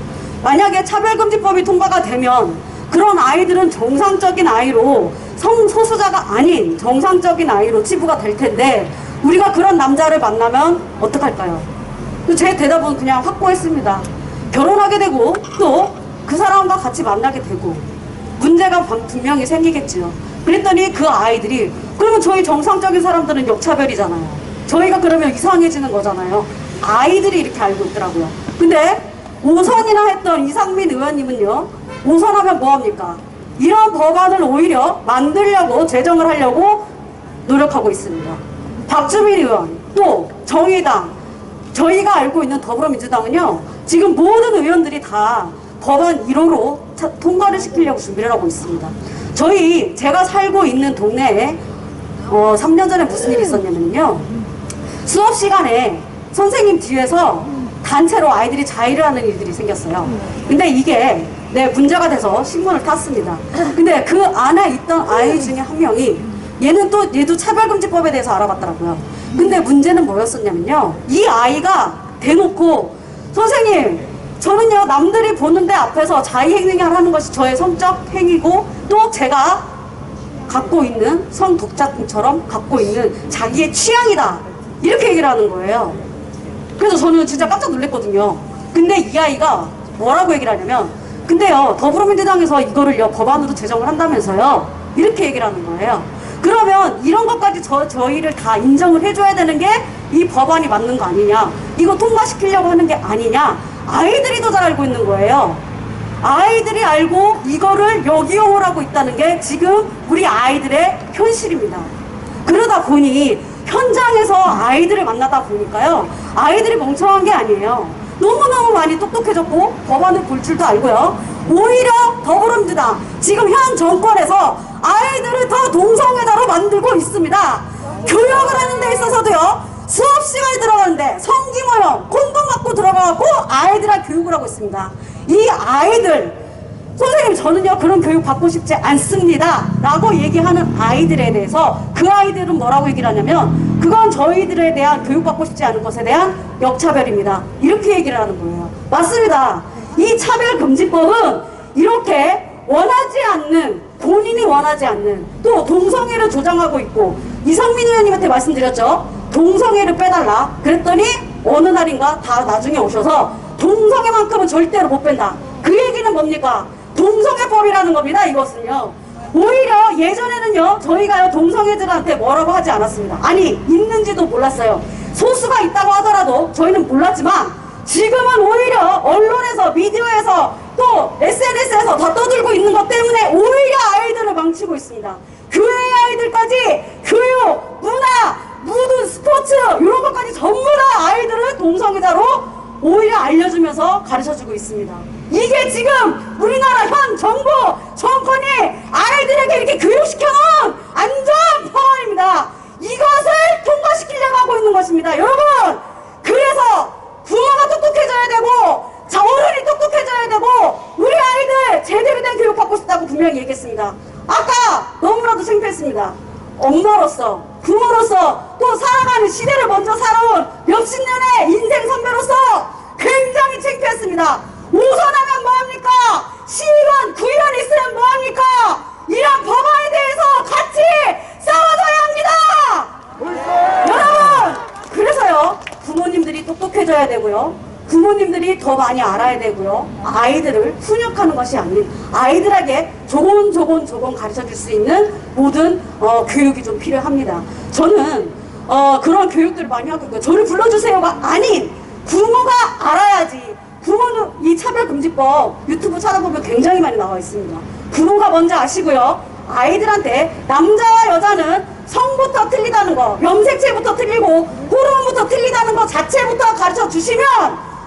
만약에 차별금지법이 통과가 되면 그런 아이들은 정상적인 아이로 성소수자가 아닌 정상적인 아이로 치부가 될 텐데 우리가 그런 남자를 만나면 어떡할까요? 제 대답은 그냥 확고했습니다. 결혼하게 되고 또 그 사람과 같이 만나게 되고 문제가 분명히 생기겠죠. 그랬더니 그 아이들이 그러면 저희 정상적인 사람들은 역차별이잖아요. 저희가 그러면 이상해지는 거잖아요. 아이들이 이렇게 알고 있더라고요. 근데 5선이나 했던 이상민 의원님은요. 5선하면 뭐합니까? 이런 법안을 오히려 만들려고 제정을 하려고 노력하고 있습니다. 박주민 의원 또 정의당 저희가 알고 있는 더불어민주당은요. 지금 모든 의원들이 다 법안 1호로 통과를 시키려고 준비를 하고 있습니다. 제가 살고 있는 동네에 3년 전에 무슨 일이 있었냐면요. 수업 시간에 선생님 뒤에서 단체로 아이들이 자위를 하는 일들이 생겼어요. 근데 이게 문제가 돼서 신문을 탔습니다. 근데 그 안에 있던 아이 중에 한 명이 얘도 차별금지법에 대해서 알아봤더라고요. 근데 문제는 뭐였었냐면요. 이 아이가 대놓고 선생님 저는요 남들이 보는데 앞에서 자위행위를 하는 것이 저의 성적 행위고 또 제가 갖고 있는 성독자증처럼 갖고 있는 자기의 취향이다 이렇게 얘기를 하는 거예요. 그래서 저는 진짜 깜짝 놀랐거든요. 근데 이 아이가 뭐라고 얘기를 하냐면 근데요 더불어민주당에서 이거를요 법안으로 제정을 한다면서요 이렇게 얘기를 하는 거예요. 그러면 이런 것까지 저희를 다 인정을 해줘야 되는 게 이 법안이 맞는 거 아니냐 이거 통과시키려고 하는 게 아니냐 아이들이 더 잘 알고 있는 거예요. 아이들이 알고 이거를 역이용을 하고 있다는 게 지금 우리 아이들의 현실입니다. 그러다 보니 현장에서 아이들을 만나다 보니까요 아이들이 멍청한 게 아니에요. 너무너무 많이 똑똑해졌고 법안을 볼 줄도 알고요. 오히려 더불어민주당 지금 현 정권에서 아이들을 더 동성애자로 만들고 있습니다. 교육을 하는 데 있어서도요 수업 시간에 들어가는데 성기모형 콘돔 갖고 들어가고 아이들한테 교육을 하고 있습니다. 이 아이들 선생님 저는요 그런 교육 받고 싶지 않습니다 라고 얘기하는 아이들에 대해서 그 아이들은 뭐라고 얘기를 하냐면 그건 저희들에 대한 교육받고 싶지 않은 것에 대한 역차별입니다 이렇게 얘기를 하는 거예요. 맞습니다. 이 차별금지법은 이렇게 원하지 않는 본인이 원하지 않는 또 동성애를 조장하고 있고 이상민 의원님한테 말씀드렸죠. 동성애를 빼달라 그랬더니 어느 날인가 다 나중에 오셔서 동성애만큼은 절대로 못 뺀다. 그 얘기는 뭡니까? 동성애법이라는 겁니다. 이것은요 오히려 예전에는요 저희가요 동성애들한테 뭐라고 하지 않았습니다. 아니 있는지도 몰랐어요. 소수가 있다고 하더라도 저희는 몰랐지만 지금은 오히려 언론에서 미디어에서 또 SNS에서 다 떠들고 있는 것 때문에 오히려 아이들을 망치고 있습니다. 교회 아이들까지 교육, 문화, 모든 스포츠 이런 것까지 전부 다 아이들을 동성애자로 오히려 알려주면서 가르쳐주고 있습니다. 이게 지금 우리나라 현 정부 정권이 아이들에게 이렇게 교육시켜놓은 안전 법안입니다. 이것을 통과시키는 분열시키려고 하고 있는 것입니다. 여러분, 그래서 부모가 똑똑해져야 되고 자, 어른이 똑똑해져야 되고 우리 아이들 제대로 된 교육 받고 싶다고 분명히 얘기했습니다. 아까 너무나도 창피했습니다. 엄마로서, 부모로서, 또 살아가는 시대를 먼저 살아온 몇십 년의 인생 선배로서 굉장히 창피했습니다. 오선하면 뭐합니까? 시의원, 구의원 있으면 뭐합니까? 이런 법안에 대해서 같이 싸워줘야 합니다! 여러분! 그래서요, 부모님들이 똑똑해져야 되고요. 부모님들이 더 많이 알아야 되고요. 아이들을 훈육하는 것이 아닌 아이들에게 조곤조곤 가르쳐줄 수 있는 모든 교육이 좀 필요합니다. 저는 그런 교육들을 많이 하고 있고요. 저를 불러주세요가 아닌 부모가 알아야지. 부모는 이 차별금지법 유튜브 찾아보면 굉장히 많이 나와 있습니다. 부모가 먼저 아시고요. 아이들한테 남자와 여자는 성부터 틀리다는 거, 염색체부터 틀리고 호르몬부터 틀리다는 거 자체부터 가르쳐 주시면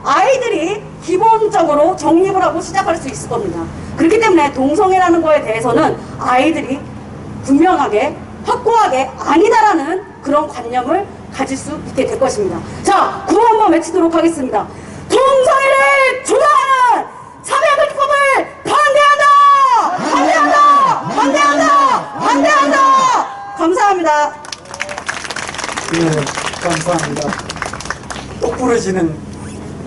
아이들이 기본적으로 정립을 하고 시작할 수 있을 겁니다. 그렇기 때문에 동성애라는 거에 대해서는 아이들이 분명하게 확고하게 아니다라는 그런 관념을 가질 수 있게 될 것입니다. 자, 구호 한번 외치도록 하겠습니다. 동성애를 조장하는 차별금지법을 반대한다! 반대한다! 반대한다! 반대한다! 감사합니다. 네, 감사합니다. 똑 부러지는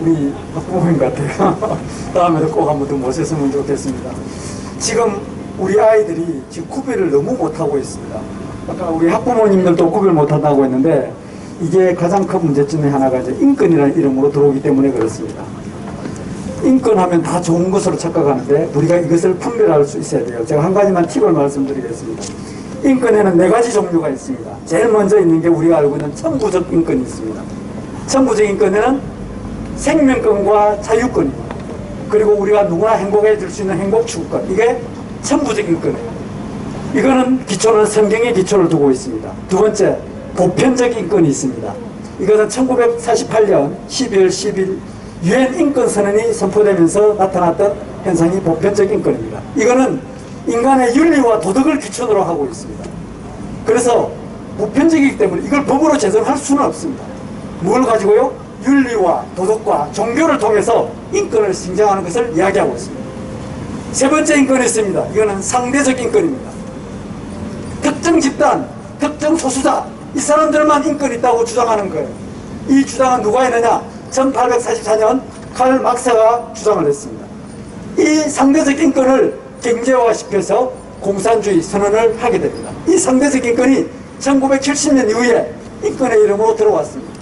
우리 학부모님 같아요. 다음에도 꼭 한 번 더 모셨으면 좋겠습니다. 지금 우리 아이들이 지금 구별을 너무 못하고 있습니다. 아까 우리 학부모님들도 구별 못한다고 했는데 이게 가장 큰 문제 중에 하나가 이제 인권이라는 이름으로 들어오기 때문에 그렇습니다. 인권하면 다 좋은 것으로 착각하는데 우리가 이것을 분별할 수 있어야 돼요. 제가 한 가지만 팁을 말씀드리겠습니다. 인권에는 4가지 종류가 있습니다. 제일 먼저 있는 게 우리가 알고 있는 천부적 인권이 있습니다. 천부적 인권에는 생명권과 자유권입니다. 그리고 우리가 누구나 행복해질 수 있는 행복 추구권, 이게 천부적 인권이에요. 이거는 기초는 성경의 기초를 두고 있습니다. 두 번째, 보편적 인권이 있습니다. 이것은 1948년 12월 10일 유엔 인권선언이 선포되면서 나타났던 현상이 보편적 인권입니다. 이거는 인간의 윤리와 도덕을 기초로 하고 있습니다. 그래서 보편적이기 때문에 이걸 법으로 제정할 수는 없습니다. 뭘 가지고요? 윤리와 도덕과 종교를 통해서 인권을 신장하는 것을 이야기하고 있습니다. 세 번째 인권이 있습니다. 이거는 상대적 인권입니다. 특정 집단, 특정 소수자, 이 사람들만 인권이 있다고 주장하는 거예요. 이 주장은 누가 했느냐? 1844년 칼 막스가 주장을 했습니다. 이 상대적 인권을 경제화시켜서 공산주의 선언을 하게 됩니다. 이 상대적 인권이 1970년 이후에 인권의 이름으로 들어왔습니다.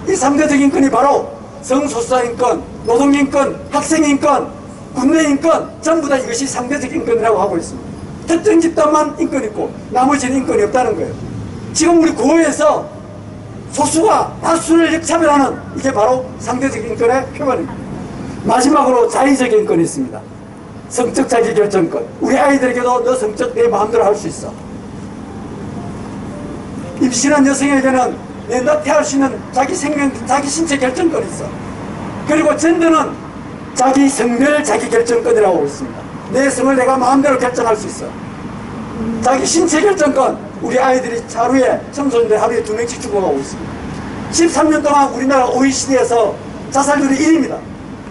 이 상대적 인권이 바로 성소수자 인권, 노동인권, 학생인권, 군내인권, 전부 다 이것이 상대적 인권이라고 하고 있습니다. 특정 집단만 인권이 있고 나머지는 인권이 없다는 거예요. 지금 우리 구호에서 소수가 다수를 역차별하는 이게 바로 상대적 인권의 표현입니다. 마지막으로 자의적 인권이 있습니다. 성적 자기결정권. 우리 아이들에게도 너 성적 내 마음대로 할 수 있어. 임신한 여성에게는 너 태할 수 있는 자기 생명, 자기 신체 결정권이 있어. 그리고 젠더는 자기 성별 자기 결정권이라고 하고 있습니다. 내 성을 내가 마음대로 결정할 수 있어. 자기 신체 결정권. 우리 아이들이 하루에 청소년들 하루에 2명씩 죽어가고 있습니다. 13년 동안 우리나라 OECD에서 자살률이 1위입니다.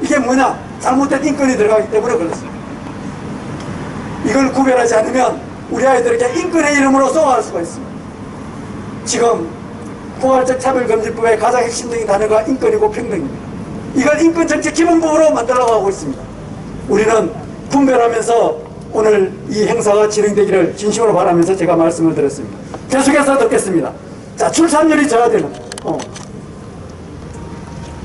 이게 뭐냐? 잘못된 인권이 들어가기 때문에 그렇습니다. 이걸 구별하지 않으면 우리 아이들에게 인권의 이름으로 쏘아갈 수가 있습니다. 지금 포괄적 차별금지법의 가장 핵심적인 단어가 인권이고 평등입니다. 이걸 인권정책 기본법으로 만들려고 하고 있습니다. 우리는 분별하면서 오늘 이 행사가 진행되기를 진심으로 바라면서 제가 말씀을 드렸습니다. 계속해서 듣겠습니다. 자, 출산율이 저하되는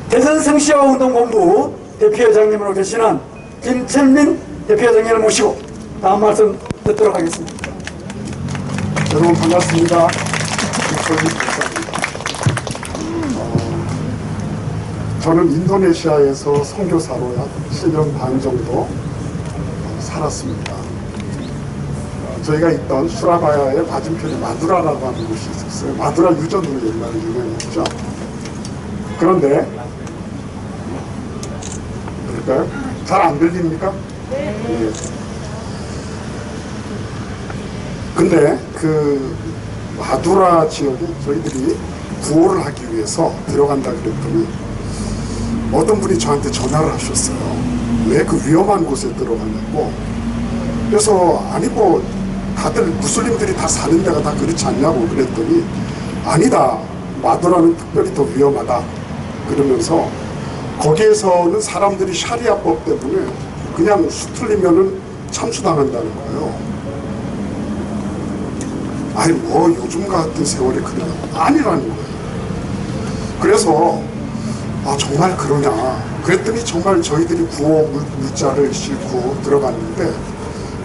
대전성시화운동본부 대표회장님으로 계시는 김철민 대표회장님을 모시고 다음 말씀 듣도록 하겠습니다. 여러분 반갑습니다. 저는 인도네시아에서 선교사로 약 7년 반 정도 살았습니다. 저희가 있던 수라바야의 맞은편에 마두라라고 하는 곳이 있었어요. 마두라 유전으로 옛날에 유명했죠. 그런데 그럴까요? 잘 안 들립니까? 네. 예. 근데 그 마두라 지역에 저희들이 구호를 하기 위해서 들어간다 그랬더니 어떤 분이 저한테 전화를 하셨어요. 왜 그 위험한 곳에 들어가냐고. 그래서 아니 뭐 다들 무슬림들이 다 사는 데가 다 그렇지 않냐고 그랬더니 아니다. 마두라는 특별히 더 위험하다. 그러면서 거기에서는 사람들이 샤리아법 때문에 그냥 수틀리면은 참수당한다는 거예요. 아니 뭐 요즘 같은 세월에 그래 아니라는 거예요. 그래서 아 정말 그러냐 그랬더니 정말 저희들이 구호 물자를 싣고 들어갔는데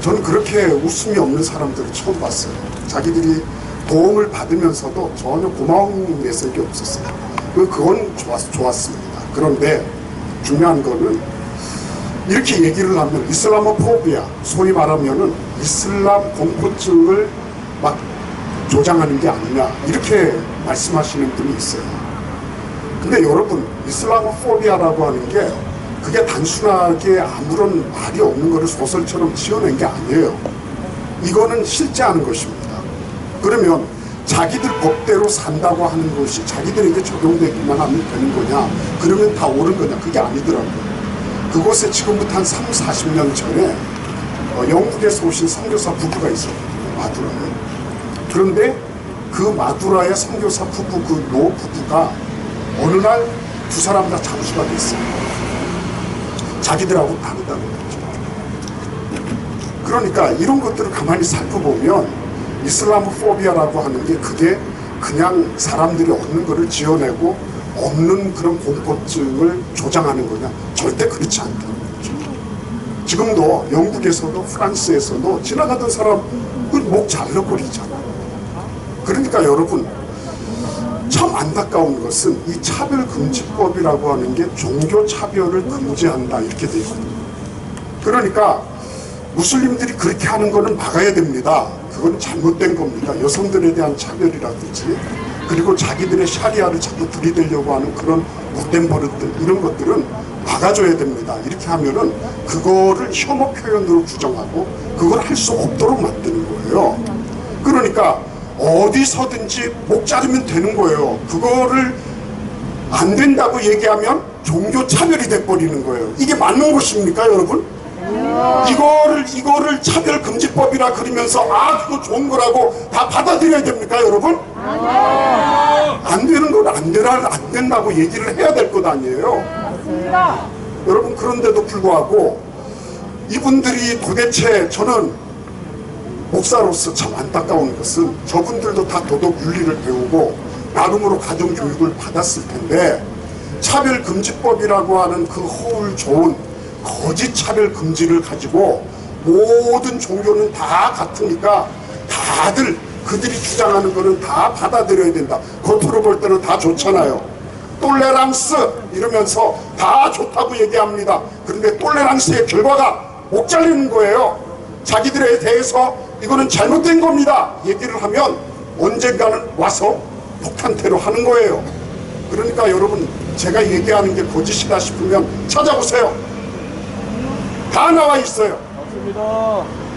저는 그렇게 웃음이 없는 사람들을 처음 봤어요. 자기들이 도움을 받으면서도 전혀 고마운 내색이 없었어요. 그건 좋았습니다. 그런데 중요한 거는 이렇게 얘기를 하면 이슬라모포비아, 소위 말하면은 이슬람 공포증을 막 조장하는 게 아니냐 이렇게 말씀하시는 분이 있어요. 근데 여러분 이슬라모포비아라고 하는 게 그게 단순하게 아무런 말이 없는 거를 소설처럼 지어낸 게 아니에요. 이거는 실제하는 것입니다. 그러면 자기들 법대로 산다고 하는 것이 자기들에게 적용되기만 하면 되는 거냐 그러면 다 옳은 거냐 그게 아니더라고요. 그곳에 지금부터 한 30-40년 전에 영국에서 오신 선교사 부부가 있었거든요. 마두라에. 그런데 그 마두라의 선교사 부부 그 노 부부가 어느 날 두 사람 다 잠수가 됐어요. 자기들하고 다르다는 거죠. 그러니까 이런 것들을 가만히 살펴보면 이슬라모포비아라고 하는 게 그게 그냥 사람들이 없는 거를 지어내고 없는 그런 공포증을 조장하는 거냐 절대 그렇지 않다는 거죠. 지금도 영국에서도 프랑스에서도 지나가던 사람 목 잘라버리잖아요. 그러니까 여러분 참 안타까운 것은 이 차별금지법이라고 하는 게 종교차별을 금지한다 이렇게 되어 있거든요. 그러니까 무슬림들이 그렇게 하는 거는 막아야 됩니다. 그건 잘못된 겁니다. 여성들에 대한 차별이라든지 그리고 자기들의 샤리아를 자꾸 들이대려고 하는 그런 못된 버릇들 이런 것들은 막아줘야 됩니다. 이렇게 하면은 그거를 혐오 표현으로 규정하고 그걸 할 수 없도록 만드는 거예요. 그러니까 어디서든지 목 자르면 되는 거예요. 그거를 안 된다고 얘기하면 종교 차별이 돼버리는 거예요. 이게 맞는 것입니까 여러분? 이거를 차별금지법이라 그러면서 그거 좋은 거라고 다 받아들여야 됩니까 여러분? 안 되는 건 안 된다고 얘기를 해야 될 것 아니에요. 여러분 그런데도 불구하고 이분들이 도대체 저는 목사로서 참 안타까운 것은 저분들도 다 도덕 윤리를 배우고 나름으로 가정교육을 받았을 텐데 차별금지법이라고 하는 그 허울 좋은 거짓 차별금지를 가지고 모든 종교는 다 같으니까 다들 그들이 주장하는 거는 다 받아들여야 된다. 겉으로 볼 때는 다 좋잖아요. 톨레랑스 이러면서 다 좋다고 얘기합니다. 그런데 톨레랑스의 결과가 목 잘리는 거예요. 자기들에 대해서 이거는 잘못된 겁니다 얘기를 하면 언젠가는 와서 폭탄테러 하는 거예요. 그러니까 여러분 제가 얘기하는 게 거짓이다 싶으면 찾아보세요. 다 나와 있어요.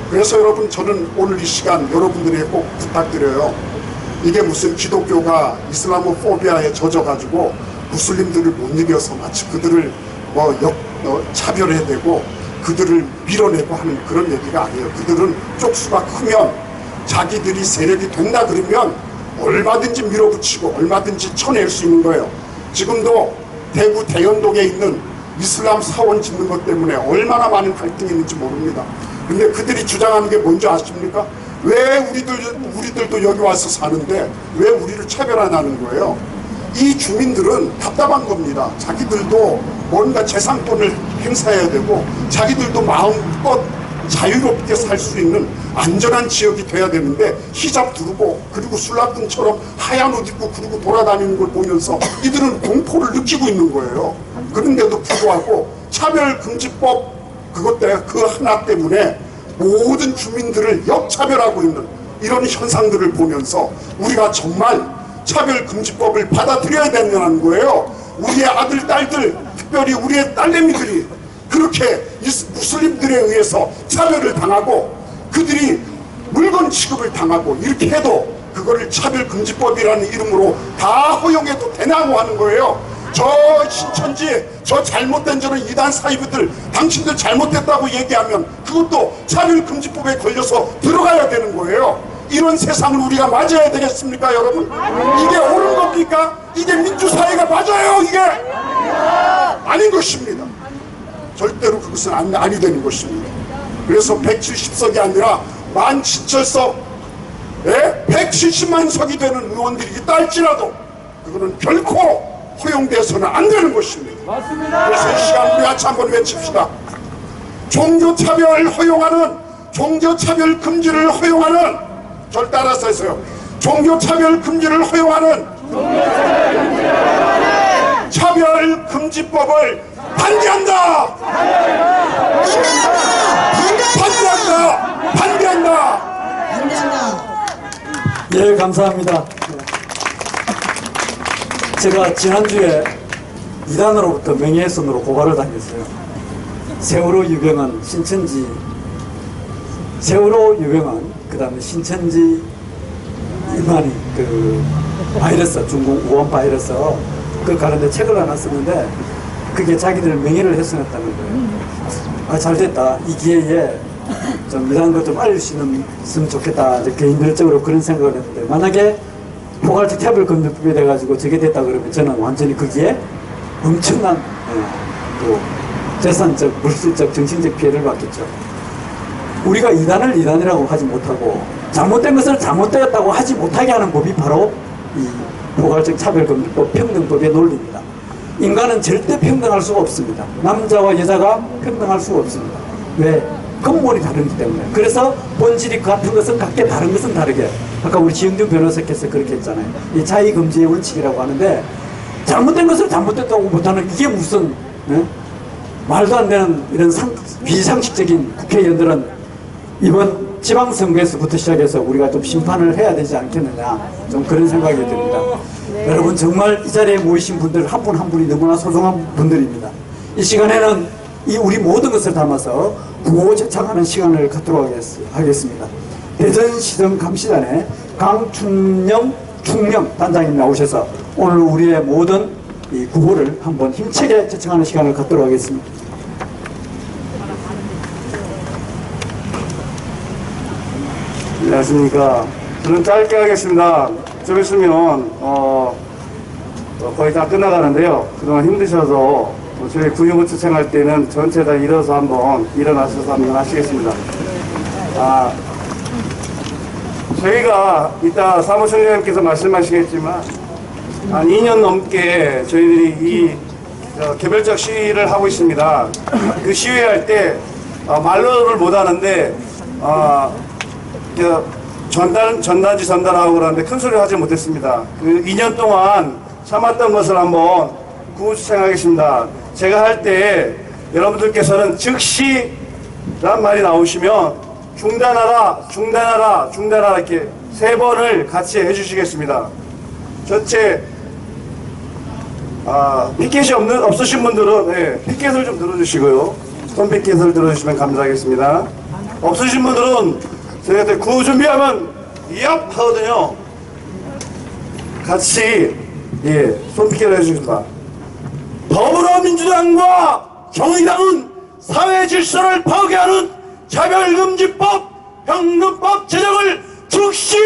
그래서 여러분 저는 오늘 이 시간 여러분들에게 꼭 부탁드려요. 이게 무슨 기독교가 이슬라모포비아에 젖어가지고 무슬림들을 못 이겨서 마치 그들을 차별해대고 그들을 밀어내고 하는 그런 얘기가 아니에요. 그들은 쪽수가 크면 자기들이 세력이 된다 그러면 얼마든지 밀어붙이고 얼마든지 쳐낼 수 있는 거예요. 지금도 대구 대연동에 있는 이슬람 사원 짓는 것 때문에 얼마나 많은 갈등이 있는지 모릅니다. 근데 그들이 주장하는 게 뭔지 아십니까? 왜 우리들도 여기 와서 사는데 왜 우리를 차별하냐는 거예요. 이 주민들은 답답한 겁니다. 자기들도 뭔가 재산권을 행사해야 되고 자기들도 마음껏 자유롭게 살 수 있는 안전한 지역이 돼야 되는데 히잡 두르고 그리고 술라등처럼 하얀 옷 입고 그러고 돌아다니는 걸 보면서 이들은 공포를 느끼고 있는 거예요. 그런데도 불구하고 차별금지법 그 하나 때문에 모든 주민들을 역차별하고 있는 이런 현상들을 보면서 우리가 정말 차별금지법을 받아들여야 된다는 거예요. 우리의 아들, 딸들, 특별히 우리의 딸내미들이 그렇게 무슬림들에 의해서 차별을 당하고 그들이 물건 취급을 당하고 이렇게 해도 그거를 차별금지법이라는 이름으로 다 허용해도 되냐고 하는 거예요. 저 신천지 저 잘못된 저런 이단 사이비들 당신들 잘못됐다고 얘기하면 그것도 차별금지법에 걸려서 들어가야 되는 거예요. 이런 세상을 우리가 맞아야 되겠습니까, 여러분? 이게 옳은 겁니까? 이게 민주사회가 맞아요, 이게? 아닌 것입니다. 절대로 그것은 아니 되는 것입니다. 그래서 170석이 아니라 17,000석, 170만 석이 되는 의원들이 있다 할지라도 그거는 결코 허용돼서는 안 되는 것입니다. 맞습니다. 그래서 이 시간 우리 같이 한번 외칩시다. 종교차별 허용하는, 종교차별 금지를 허용하는, 절 따라서 했어요. 종교차별 금지를 허용하는 차별금지법을 반대한다! 반대한다! 반대한다! 예, 감사합니다. 제가 지난주에 이단으로부터 명예훼손으로 고발을 당했어요. 세월호 유병한 신천지, 세월호 유병한 그 다음에 신천지 일만이 그 바이러스, 중국 우한 바이러스 그걸 가는데 책을 하나 썼는데 그게 자기들 명예를 훼손했다는 거예요. 아, 잘 됐다. 이 기회에 좀 이런 거 좀 알려주시면 좋겠다. 개인적으로 그런 생각을 했는데, 만약에 포괄적 차별금지법이 돼가지고 저게 됐다 그러면 저는 완전히 거기에 엄청난 또 재산적, 물질적, 정신적 피해를 받겠죠. 우리가 이단을 이단이라고 하지 못하고 잘못된 것을 잘못되었다고 하지 못하게 하는 법이 바로 이 포괄적 차별금지법 평등법의 논리입니다. 인간은 절대 평등할 수가 없습니다. 남자와 여자가 평등할 수가 없습니다. 왜? 근본이 다르기 때문에. 그래서 본질이 같은 것은 같게 다른 것은 다르게. 아까 우리 지영준 변호사께서 그렇게 했잖아요. 이 자의금지의 원칙이라고 하는데, 잘못된 것을 잘못됐다고 못하는 이게 무슨 말도 안 되는 이런 비상식적인 국회의원들은 이번 지방선거에서부터 시작해서 우리가 좀 심판을 해야 되지 않겠느냐, 좀 그런 생각이 듭니다. 네. 여러분 정말 이 자리에 모이신 분들 한 분 한 분이 너무나 소중한 분들입니다. 이 시간에는 이 우리 모든 것을 담아서 구호제창하는 시간을 갖도록 하겠습니다. 대전시정 감시단의 강충영 단장님 나오셔서 오늘 우리의 모든 이 구호를 한번 힘차게 제청하는 시간을 갖도록 하겠습니다. 안녕하십니까. 저는 짧게 하겠습니다. 좀 있으면 거의 다 끝나가는데요. 그동안 힘드셔서 저희 구역을 추천할 때는 전체 다 일어서 한번 일어나셔서 한번 하시겠습니다. 저희가 이따 사무총장님께서 말씀하시겠지만 한 2년 넘게 저희들이 이 개별적 시위를 하고 있습니다. 그 시위할 때 말로를 못 하는데 전단지 전달하고 그러는데 큰 소리 하지 못했습니다. 그 2년 동안 참았던 것을 한번 구호추천하겠습니다. 제가 할 때 여러분들께서는 즉시란 말이 나오시면 중단하라 이렇게 3번을 같이 해주시겠습니다. 전체 피켓이 없으신 분들은 피켓을 좀 들어주시고요. 손 피켓을 들어주시면 감사하겠습니다. 없으신 분들은 저희한테 구호 준비하면 얍 하거든요. 같이 손 피켓을 해주십니다. 더불어민주당과 정의당은 사회 질서를 파괴하는 차별금지법, 평등법 제정을 즉시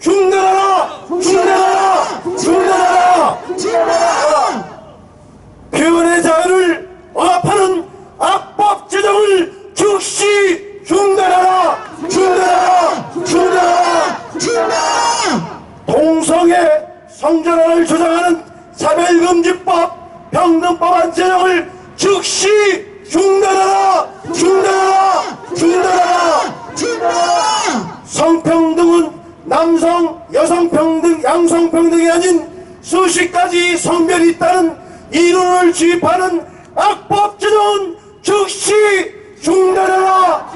중단하라! 표현의 자유를 억압하는 악법 제정을 즉시 중단하라! 동성애 성전환을 조장하는 차별금지법, 평등법안 제정을 즉시 중단하라! 성평등은 남성, 여성평등, 양성평등이 아닌 수십 가지 성별이 있다는 이론을 주입하는 악법 제정은 즉시 중단하라!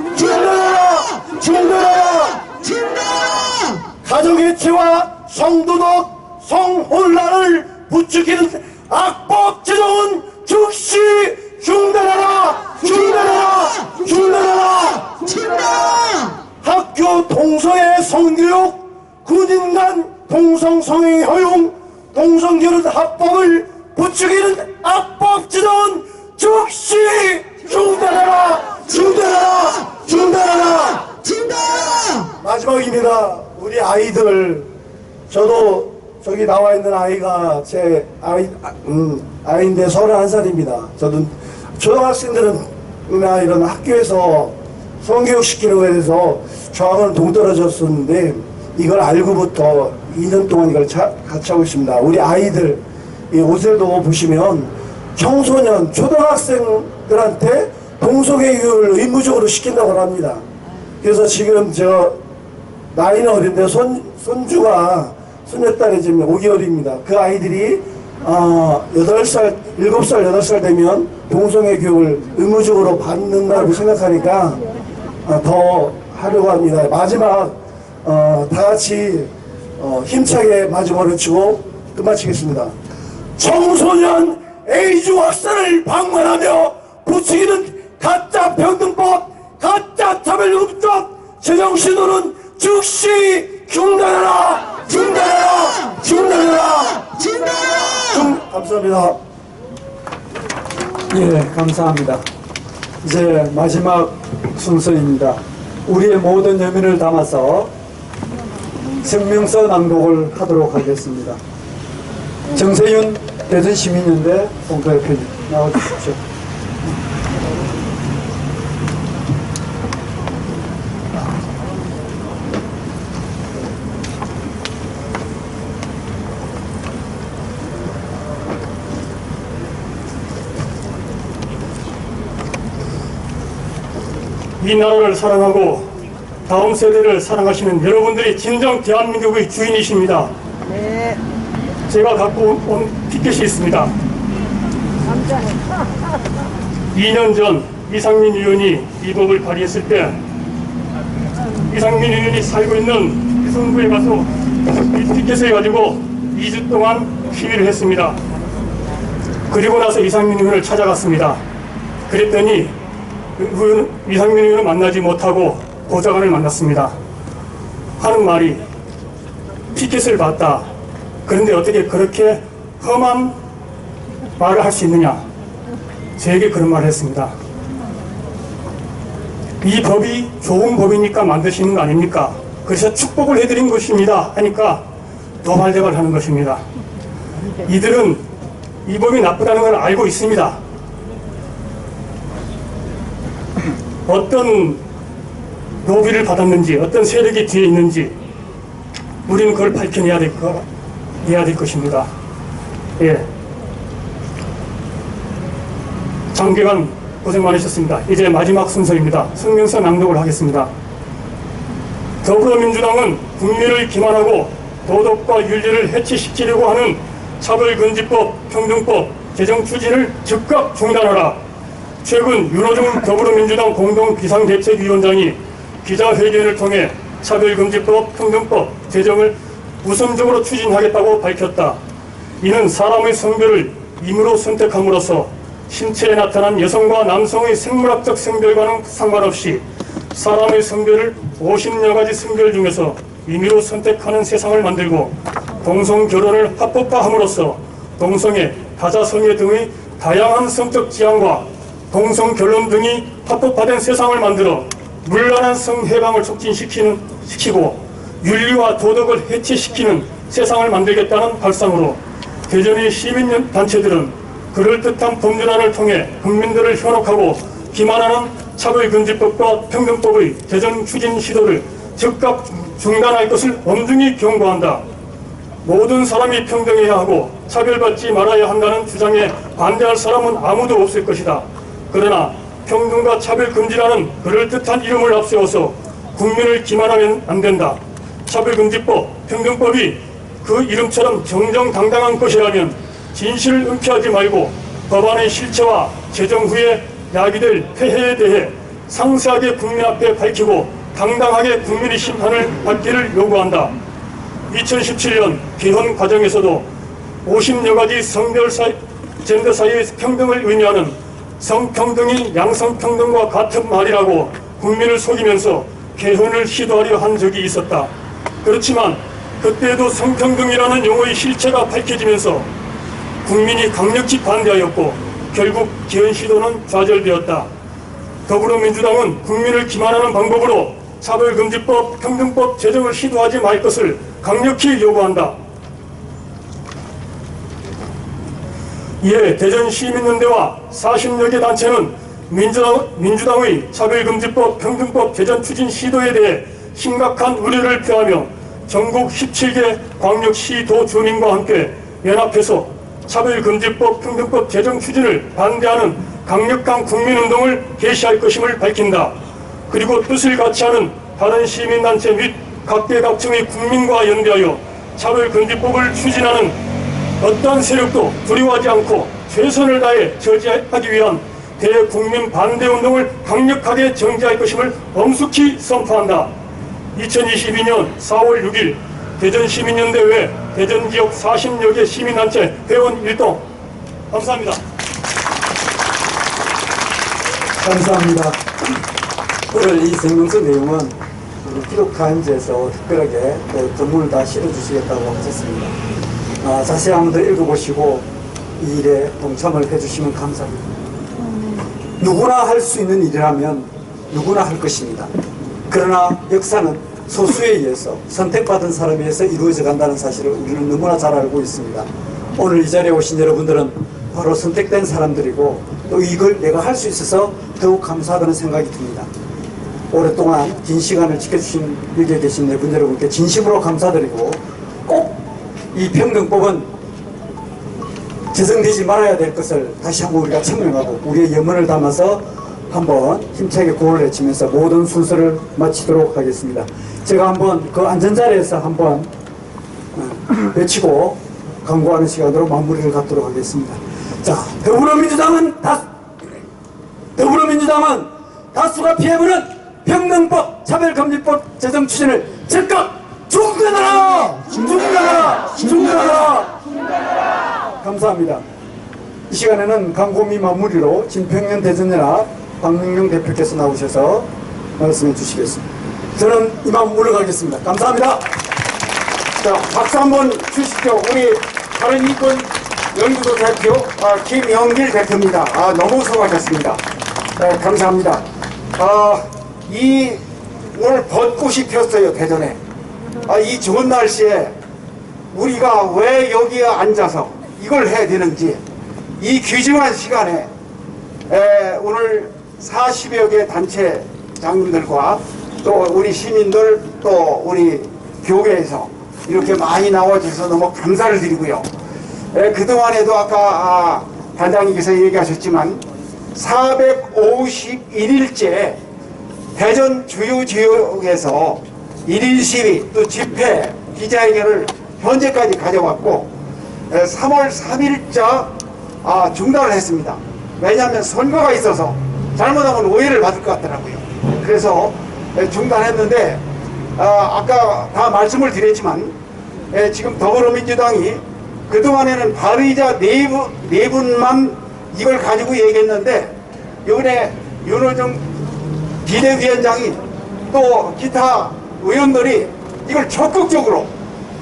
가정해체와 성도덕, 성혼란을 부추기는 악법 제정은 즉시 중단하라! 학교 동성애 성교육 군인 간 동성성애 허용, 동성결혼 합법을 부추기는 압법지도원 즉시 중단하라! 중단하라! 중단하라! 중단하라! 마지막입니다. 우리 아이들, 저도 저기 나와 있는 아이가 제 아이인데 31살입니다. 저도 초등학생들은이나 이런 학교에서 성교육 시키는 거에 대해서 저하고는 동떨어졌었는데 이걸 알고부터 2년 동안 이걸 같이 하고 있습니다. 우리 아이들 이 옷에도 보시면 청소년, 초등학생들한테 동성애 교육을 의무적으로 시킨다고 합니다. 그래서 지금 저 나이는 어린데 손주가 손녀딸이 지금 5개월입니다. 그 아이들이 8살, 7살, 8살 되면 동성애 교육을 의무적으로 받는다고 생각하니까 더 하려고 합니다. 마지막 다 같이 힘차게 마지막으로 치고 끝마치겠습니다. 청소년 에이즈 확산을 방관하며 부추기는 가짜 평등법, 가짜 차별금법 제정신호는 즉시 중단하라! 중단하라! 중단하라! 중단하라! 감사합니다. 예, 감사합니다. 이제 마지막 순서입니다. 우리의 모든 여민을 담아서 성명서 낭독을 하도록 하겠습니다. 정세윤 대전시민연대 공동대표님 나와주십시오. 이 나라를 사랑하고 다음 세대를 사랑하시는 여러분들이 진정 대한민국의 주인이십니다. 네. 제가 갖고 온 티켓이 있습니다. 2년 전 이상민 의원이 이 법을 발의했을 때 이상민 의원이 살고 있는 위성구에 가서 이 티켓을 가지고 2주 동안 시위를 했습니다. 그리고 나서 이상민 의원을 찾아갔습니다. 그랬더니 이상민 의원을 만나지 못하고 보좌관을 만났습니다. 하는 말이 티켓을 받다. 그런데 어떻게 그렇게 험한 말을 할 수 있느냐. 저에게 그런 말을 했습니다. 이 법이 좋은 법이니까 만드시는 거 아닙니까? 그래서 축복을 해드린 것입니다. 하니까 도발대발 하는 것입니다. 이들은 이 법이 나쁘다는 걸 알고 있습니다. 어떤 로비를 받았는지, 어떤 세력이 뒤에 있는지 우리는 그걸 밝혀내야 될 것입니다. 예. 장기간 고생 많으셨습니다. 이제 마지막 순서입니다. 성명서 낭독을 하겠습니다. 더불어민주당은 국민을 기만하고 도덕과 윤리를 해치시키려고 하는 차별금지법, 평등법 제정 추진을 즉각 중단하라. 최근 윤호중 더불어민주당 공동비상대책위원장이 기자회견을 통해 차별금지법, 평등법 제정을 우선적으로 추진하겠다고 밝혔다. 이는 사람의 성별을 임의로 선택함으로써 신체에 나타난 여성과 남성의 생물학적 성별과는 상관없이 사람의 성별을 50여 가지 성별 중에서 임의로 선택하는 세상을 만들고 동성결혼을 합법화함으로써 동성애, 다자성애 등의 다양한 성적 지향과 동성결혼 등이 합법화된 세상을 만들어 문란한 성해방을 촉진시키고 윤리와 도덕을 해치시키는 세상을 만들겠다는 발상으로 대전의 시민단체들은 그럴듯한 법률안을 통해 국민들을 현혹하고 기만하는 차별금지법과 평등법의 제정 추진 시도를 즉각 중단할 것을 엄중히 경고한다. 모든 사람이 평등해야 하고 차별받지 말아야 한다는 주장에 반대할 사람은 아무도 없을 것이다. 그러나 평등과 차별금지라는 그럴듯한 이름을 앞세워서 국민을 기만하면 안 된다. 차별금지법, 평등법이 그 이름처럼 정정당당한 것이라면 진실을 은폐하지 말고 법안의 실체와 제정 후에 야기될 폐해에 대해 상세하게 국민 앞에 밝히고 당당하게 국민의 심판을 받기를 요구한다. 2017년 개헌 과정에서도 50여 가지 성별 사이, 젠더 사이의 평등을 의미하는 성평등이 양성평등과 같은 말이라고 국민을 속이면서 개헌을 시도하려 한 적이 있었다. 그렇지만 그때도 성평등이라는 용어의 실체가 밝혀지면서 국민이 강력히 반대하였고 결국 기현 시도는 좌절되었다. 더불어민주당은 국민을 기만하는 방법으로 차별금지법, 평등법 제정을 시도하지 말 것을 강력히 요구한다. 이에 대전시민연대와 40여 개 단체는 민주당의 차별금지법, 평등법 제정 추진 시도에 대해 심각한 우려를 표하며 전국 17개 광역시도 주민과 함께 연합해서 차별금지법, 평등법 제정 추진을 반대하는 강력한 국민운동을 개시할 것임을 밝힌다. 그리고 뜻을 같이 하는 다른 시민단체 및 각계각층의 국민과 연대하여 차별금지법을 추진하는 어떠한 세력도 두려워하지 않고 최선을 다해 저지하기 위한 대국민 반대운동을 강력하게 정지할 것임을 엄숙히 선포한다. 2022년 4월 6일 대전시민연대 외 대전지역 40여 개 시민단체 회원 일동. 감사합니다. 감사합니다. 오늘 이 성명서 내용은 우리 기독타임즈에서 특별하게 전문을 다 실어주시겠다고 하셨습니다. 자세히 한번 더 읽어보시고 이 일에 동참을 해주시면 감사합니다. 누구나 할 수 있는 일이라면 누구나 할 것입니다. 그러나 역사는 소수에 의해서 선택받은 사람에 의해서 이루어져 간다는 사실을 우리는 너무나 잘 알고 있습니다. 오늘 이 자리에 오신 여러분들은 바로 선택된 사람들이고 또 이걸 내가 할 수 있어서 더욱 감사하다는 생각이 듭니다. 오랫동안 긴 시간을 지켜주신 여기에 계신 네 분 여러분께 진심으로 감사드리고 꼭 이 평등법은 제정되지 말아야 될 것을 다시 한번 우리가 청명하고 우리의 염원을 담아서 한번 힘차게 구호를 외치면서 모든 순서를 마치도록 하겠습니다. 제가 한번 그 안전자리에서 한번 외치고 광고하는 시간으로 마무리를 갖도록 하겠습니다. 자, 더불어민주당은 다수가 피해보는 평등법, 차별금지법 제정 추진을 즉각 중단하라! 중단하라! 중단하라! 감사합니다. 이 시간에는 광고미 마무리로 진평년 대전연합 박명용 대표께서 나오셔서 말씀해 주시겠습니다. 저는 이만 물러가겠습니다. 감사합니다. 자, 박수 한번 주십시오. 우리 다른 이권 연구소 대표 김영길 대표입니다. 너무 수고하셨습니다. 감사합니다. 오늘 벚꽃이 폈어요, 대전에. 이 좋은 날씨에 우리가 왜 여기에 앉아서 이걸 해야 되는지, 이 귀중한 시간에 오늘 40여 개 단체장님들과 또 우리 시민들 또 우리 교회에서 이렇게 많이 나와주셔서 너무 감사를 드리고요. 그동안에도 아까 단장님께서 얘기하셨지만 451일째 대전 주요 지역에서 1인 시위 또 집회 기자회견을 현재까지 가져왔고 3월 3일자 중단을 했습니다. 왜냐하면 선거가 있어서 잘못하면 오해를 받을 것 같더라고요. 그래서 중단했는데 아까 다 말씀을 드렸지만 지금 더불어민주당이 그동안에는 발의자 네 분만 이걸 가지고 얘기했는데 이번에 윤호정 비대위원장이 또 기타 의원들이 이걸 적극적으로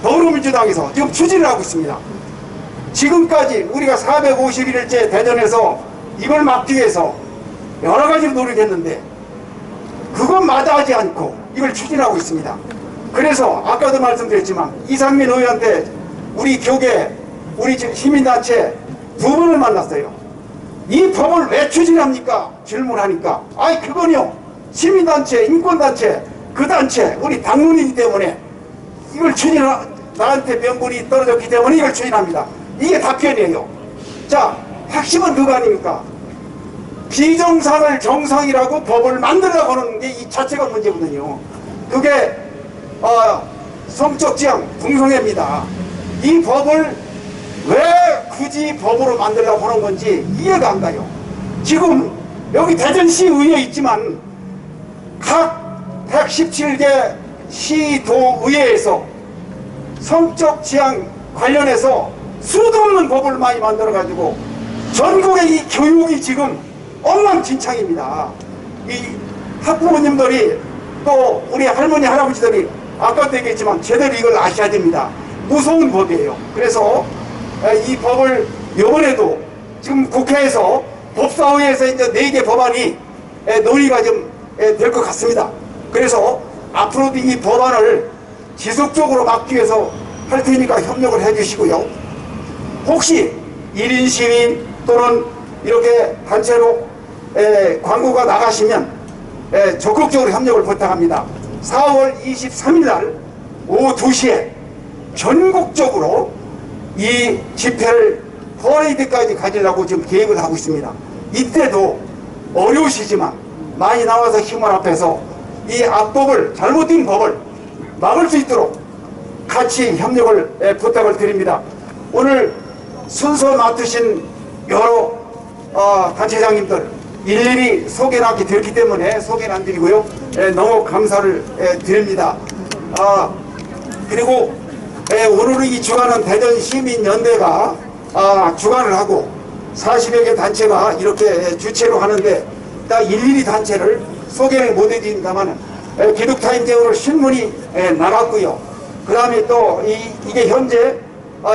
더불어민주당에서 지금 추진을 하고 있습니다. 지금까지 우리가 451일째 대전에서 이걸 막기 위해서 여러 가지로 노력했는데 그건 마다하지 않고 이걸 추진하고 있습니다. 그래서 아까도 말씀드렸지만 이상민 의원한테 우리 교계, 우리 시민단체 두 분을 만났어요. 이 법을 왜 추진합니까? 질문하니까 그건요 시민단체, 인권단체, 그 단체 우리 당론이기 때문에 이걸 나한테 명분이 떨어졌기 때문에 이걸 추진합니다. 이게 답변이에요. 자, 핵심은 그거 아닙니까? 비정상을 정상이라고 법을 만들려고 하는 게 이 자체가 문제거든요. 그게 성적 지향, 동성애입니다. 이 법을 왜 굳이 법으로 만들려고 하는 건지 이해가 안 가요. 지금 여기 대전시의회에 있지만 각 117개 시도의회에서 성적 지향 관련해서 수도 없는 법을 많이 만들어가지고 전국의 이 교육이 지금 엉망진창입니다. 이 학부모님들이 또 우리 할머니 할아버지들이 아까도 얘기했지만 제대로 이걸 아셔야 됩니다. 무서운 법이에요. 그래서 이 법을 이번에도 지금 국회에서 법사위에서 이제 4개 법안이 논의가 좀 될 것 같습니다. 그래서 앞으로도 이 법안을 지속적으로 막기 위해서 할 테니까 협력을 해주시고요. 혹시 1인 시민 또는 이렇게 단체로 광고가 나가시면 적극적으로 협력을 부탁합니다. 4월 23일 날 오후 2시에 전국적으로 이 집회를 퍼레이드까지 가지려고 지금 계획을 하고 있습니다. 이때도 어려우시지만 많이 나와서 힘을 합해서 이 악법을, 잘못된 법을 막을 수 있도록 같이 협력을 부탁을 드립니다. 오늘 순서 맡으신 여러 단체장님들 일일이 소개는 하게 되었기 때문에 소개는 안 드리고요. 너무 감사를 드립니다. 그리고 오늘은 이 주간은 대전시민연대가 주관을 하고 40여 개 단체가 이렇게 주최로 하는데 딱 일일이 단체를 소개를 못 해드립니다만 기독타임즈 오늘 신문이 나갔고요. 그 다음에 또 이게 현재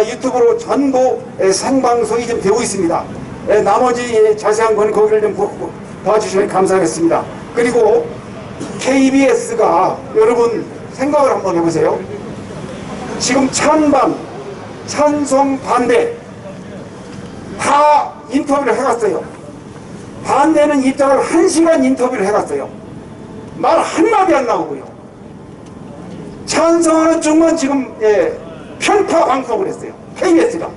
유튜브로 전국 생방송이 좀 되고 있습니다. 나머지 자세한 건 거기를 좀 봐주시면 감사하겠습니다. 그리고 KBS가 여러분 생각을 한번 해보세요. 지금 찬반, 찬성, 반대 다 인터뷰를 해갔어요. 반대는 입장을 1시간 인터뷰를 해갔어요. 말 한마디 안 나오고요. 찬성하는 쪽만 지금 편파 방송을 했어요. KBS가.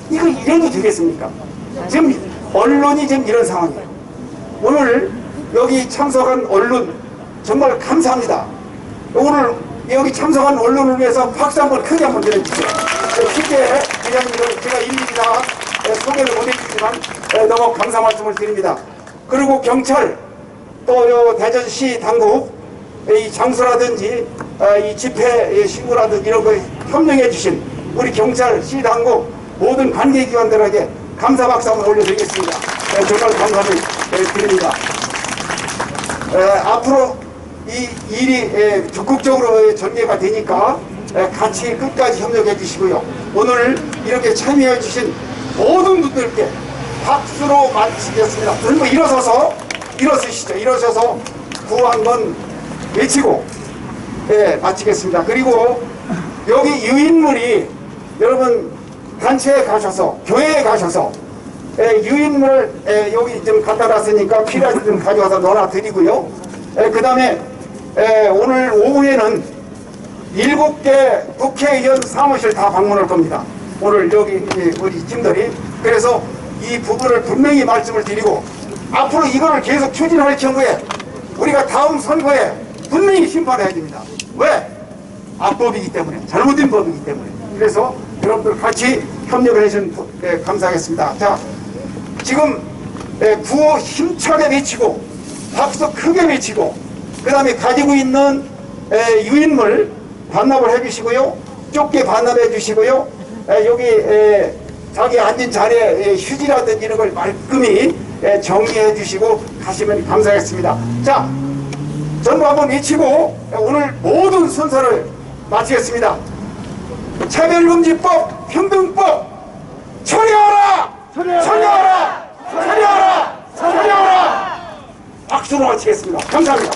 이거 이래도 되겠습니까? 지금 언론이 지금 이런 상황이에요. 오늘 여기 참석한 언론 정말 감사합니다. 오늘 여기 참석한 언론을 위해서 박수 한번 크게 한번 드려주세요. 쉽게 기자님들 제가 일일이 다 소개를 못해주지만 너무 감사 말씀을 드립니다. 그리고 경찰 또 대전시 당국 이 장소라든지 이 집회 신고라든지 이런 거 협력해 주신 우리 경찰 시 당국 모든 관계기관들에게 감사 박수 한번 올려드리겠습니다. 정말 감사를 드립니다. 앞으로 이 일이 적극적으로 전개가 되니까 같이 끝까지 협력해 주시고요. 오늘 이렇게 참여해 주신 모든 분들께 박수로 마치겠습니다. 그리고 일어서시죠. 일어서서 구호 한번 외치고 마치겠습니다. 그리고 여기 유인물이 여러분 단체에 가셔서 교회에 가셔서 유인물을 여기 좀 갖다 놨으니까 필요하신 좀 가져와서 넣어드리고요. 그 다음에 오늘 오후에는 7개 국회의원 사무실 다 방문할 겁니다. 오늘 여기 우리 팀들이. 그래서 이 부분을 분명히 말씀을 드리고 앞으로 이거를 계속 추진할 경우에 우리가 다음 선거에 분명히 심판해야 됩니다. 왜? 악법이기 때문에, 잘못된 법이기 때문에. 그래서 여러분들 같이 협력을 해주시면 감사하겠습니다. 자, 지금 구호 힘차게 외치고 박수 크게 외치고 그 다음에 가지고 있는 유인물 반납을 해주시고요. 좁게 반납해 주시고요. 여기 자기 앉은 자리에 휴지라든지 이런 걸 말끔히 정리해 주시고 가시면 감사하겠습니다. 자, 전부 한번 외치고 오늘 모든 순서를 마치겠습니다. 차별금지법, 평등법 처리하라! 처리하라! 처리하라! 처리하라! 박수로 마치겠습니다. 감사합니다.